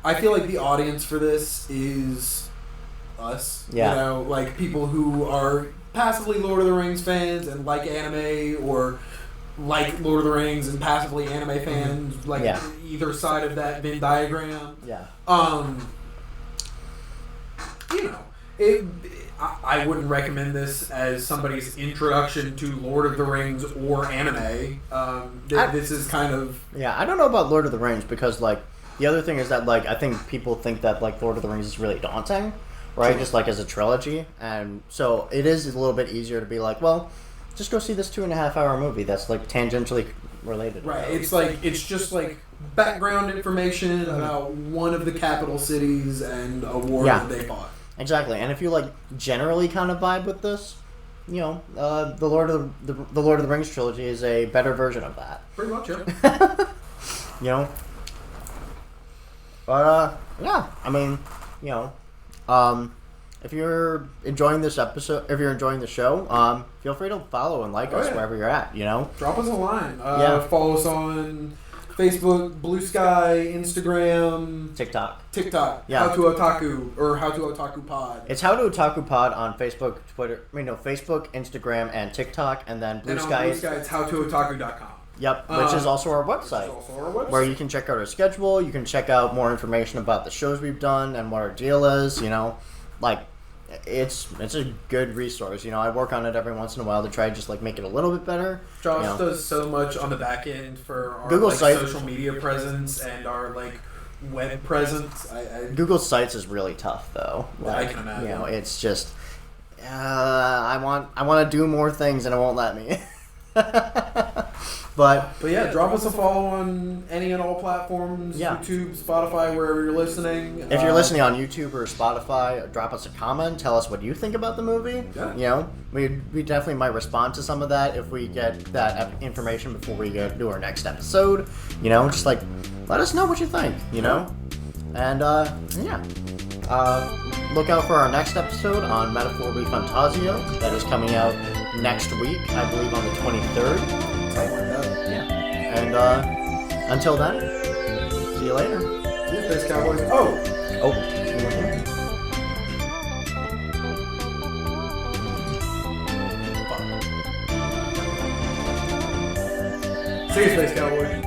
the audience for this is us. Yeah. You know, like people who are passively Lord of the Rings fans and like anime, or like Lord of the Rings and passively anime fans, like either side of that Venn diagram. Yeah. You know, I wouldn't recommend this as somebody's introduction to Lord of the Rings or anime. This is kind of... Yeah, I don't know about Lord of the Rings because, like, the other thing is that, like, I think people think that, like, Lord of the Rings is really daunting, right? Just, like, as a trilogy. And so it is a little bit easier to be like, well, just go see this 2.5-hour movie that's, like, tangentially related. Right. It's just, like, background information about one of the capital cities and a war that they fought. Exactly, and if you like generally kind of vibe with this, you know, the Lord of the Rings trilogy is a better version of that. Pretty much, yeah. You know, but yeah, I mean, you know, if you're enjoying this episode, if you're enjoying the show, feel free to follow and like us wherever you're at. You know, drop us a line. Follow us on Facebook, Blue Sky, Instagram, TikTok. Yeah. How to Otaku or How to Otaku Pod. It's How to Otaku Pod on Facebook, Twitter. Facebook, Instagram, and TikTok, and then Blue Sky. Blue Sky, it's howtootaku.com. Yep, which is also our website. Where you can check out our schedule. You can check out more information about the shows we've done and what our deal is. You know, like. It's a good resource. You know, I work on it every once in a while to try to just like make it a little bit better. Josh does so much on the back end for our Google site. social media presence and our like web presence. Google Sites is really tough, though. I can imagine. You know, it's just I want to do more things and it won't let me. But yeah, drop us a follow on any and all platforms. Yeah. YouTube, Spotify, wherever you're listening. If you're listening on YouTube or Spotify, drop us a comment. Tell us what you think about the movie. Yeah. You know, we definitely might respond to some of that if we get that information before we do our next episode. You know, just like let us know what you think. You know, and yeah. Look out for our next episode on Metaphor ReFantazio. That is coming out next week, I believe on the 23rd. Something like that. Yeah. And until then, see you later. See you, Space Cowboys. Oh! Oh. See you, Space Cowboys.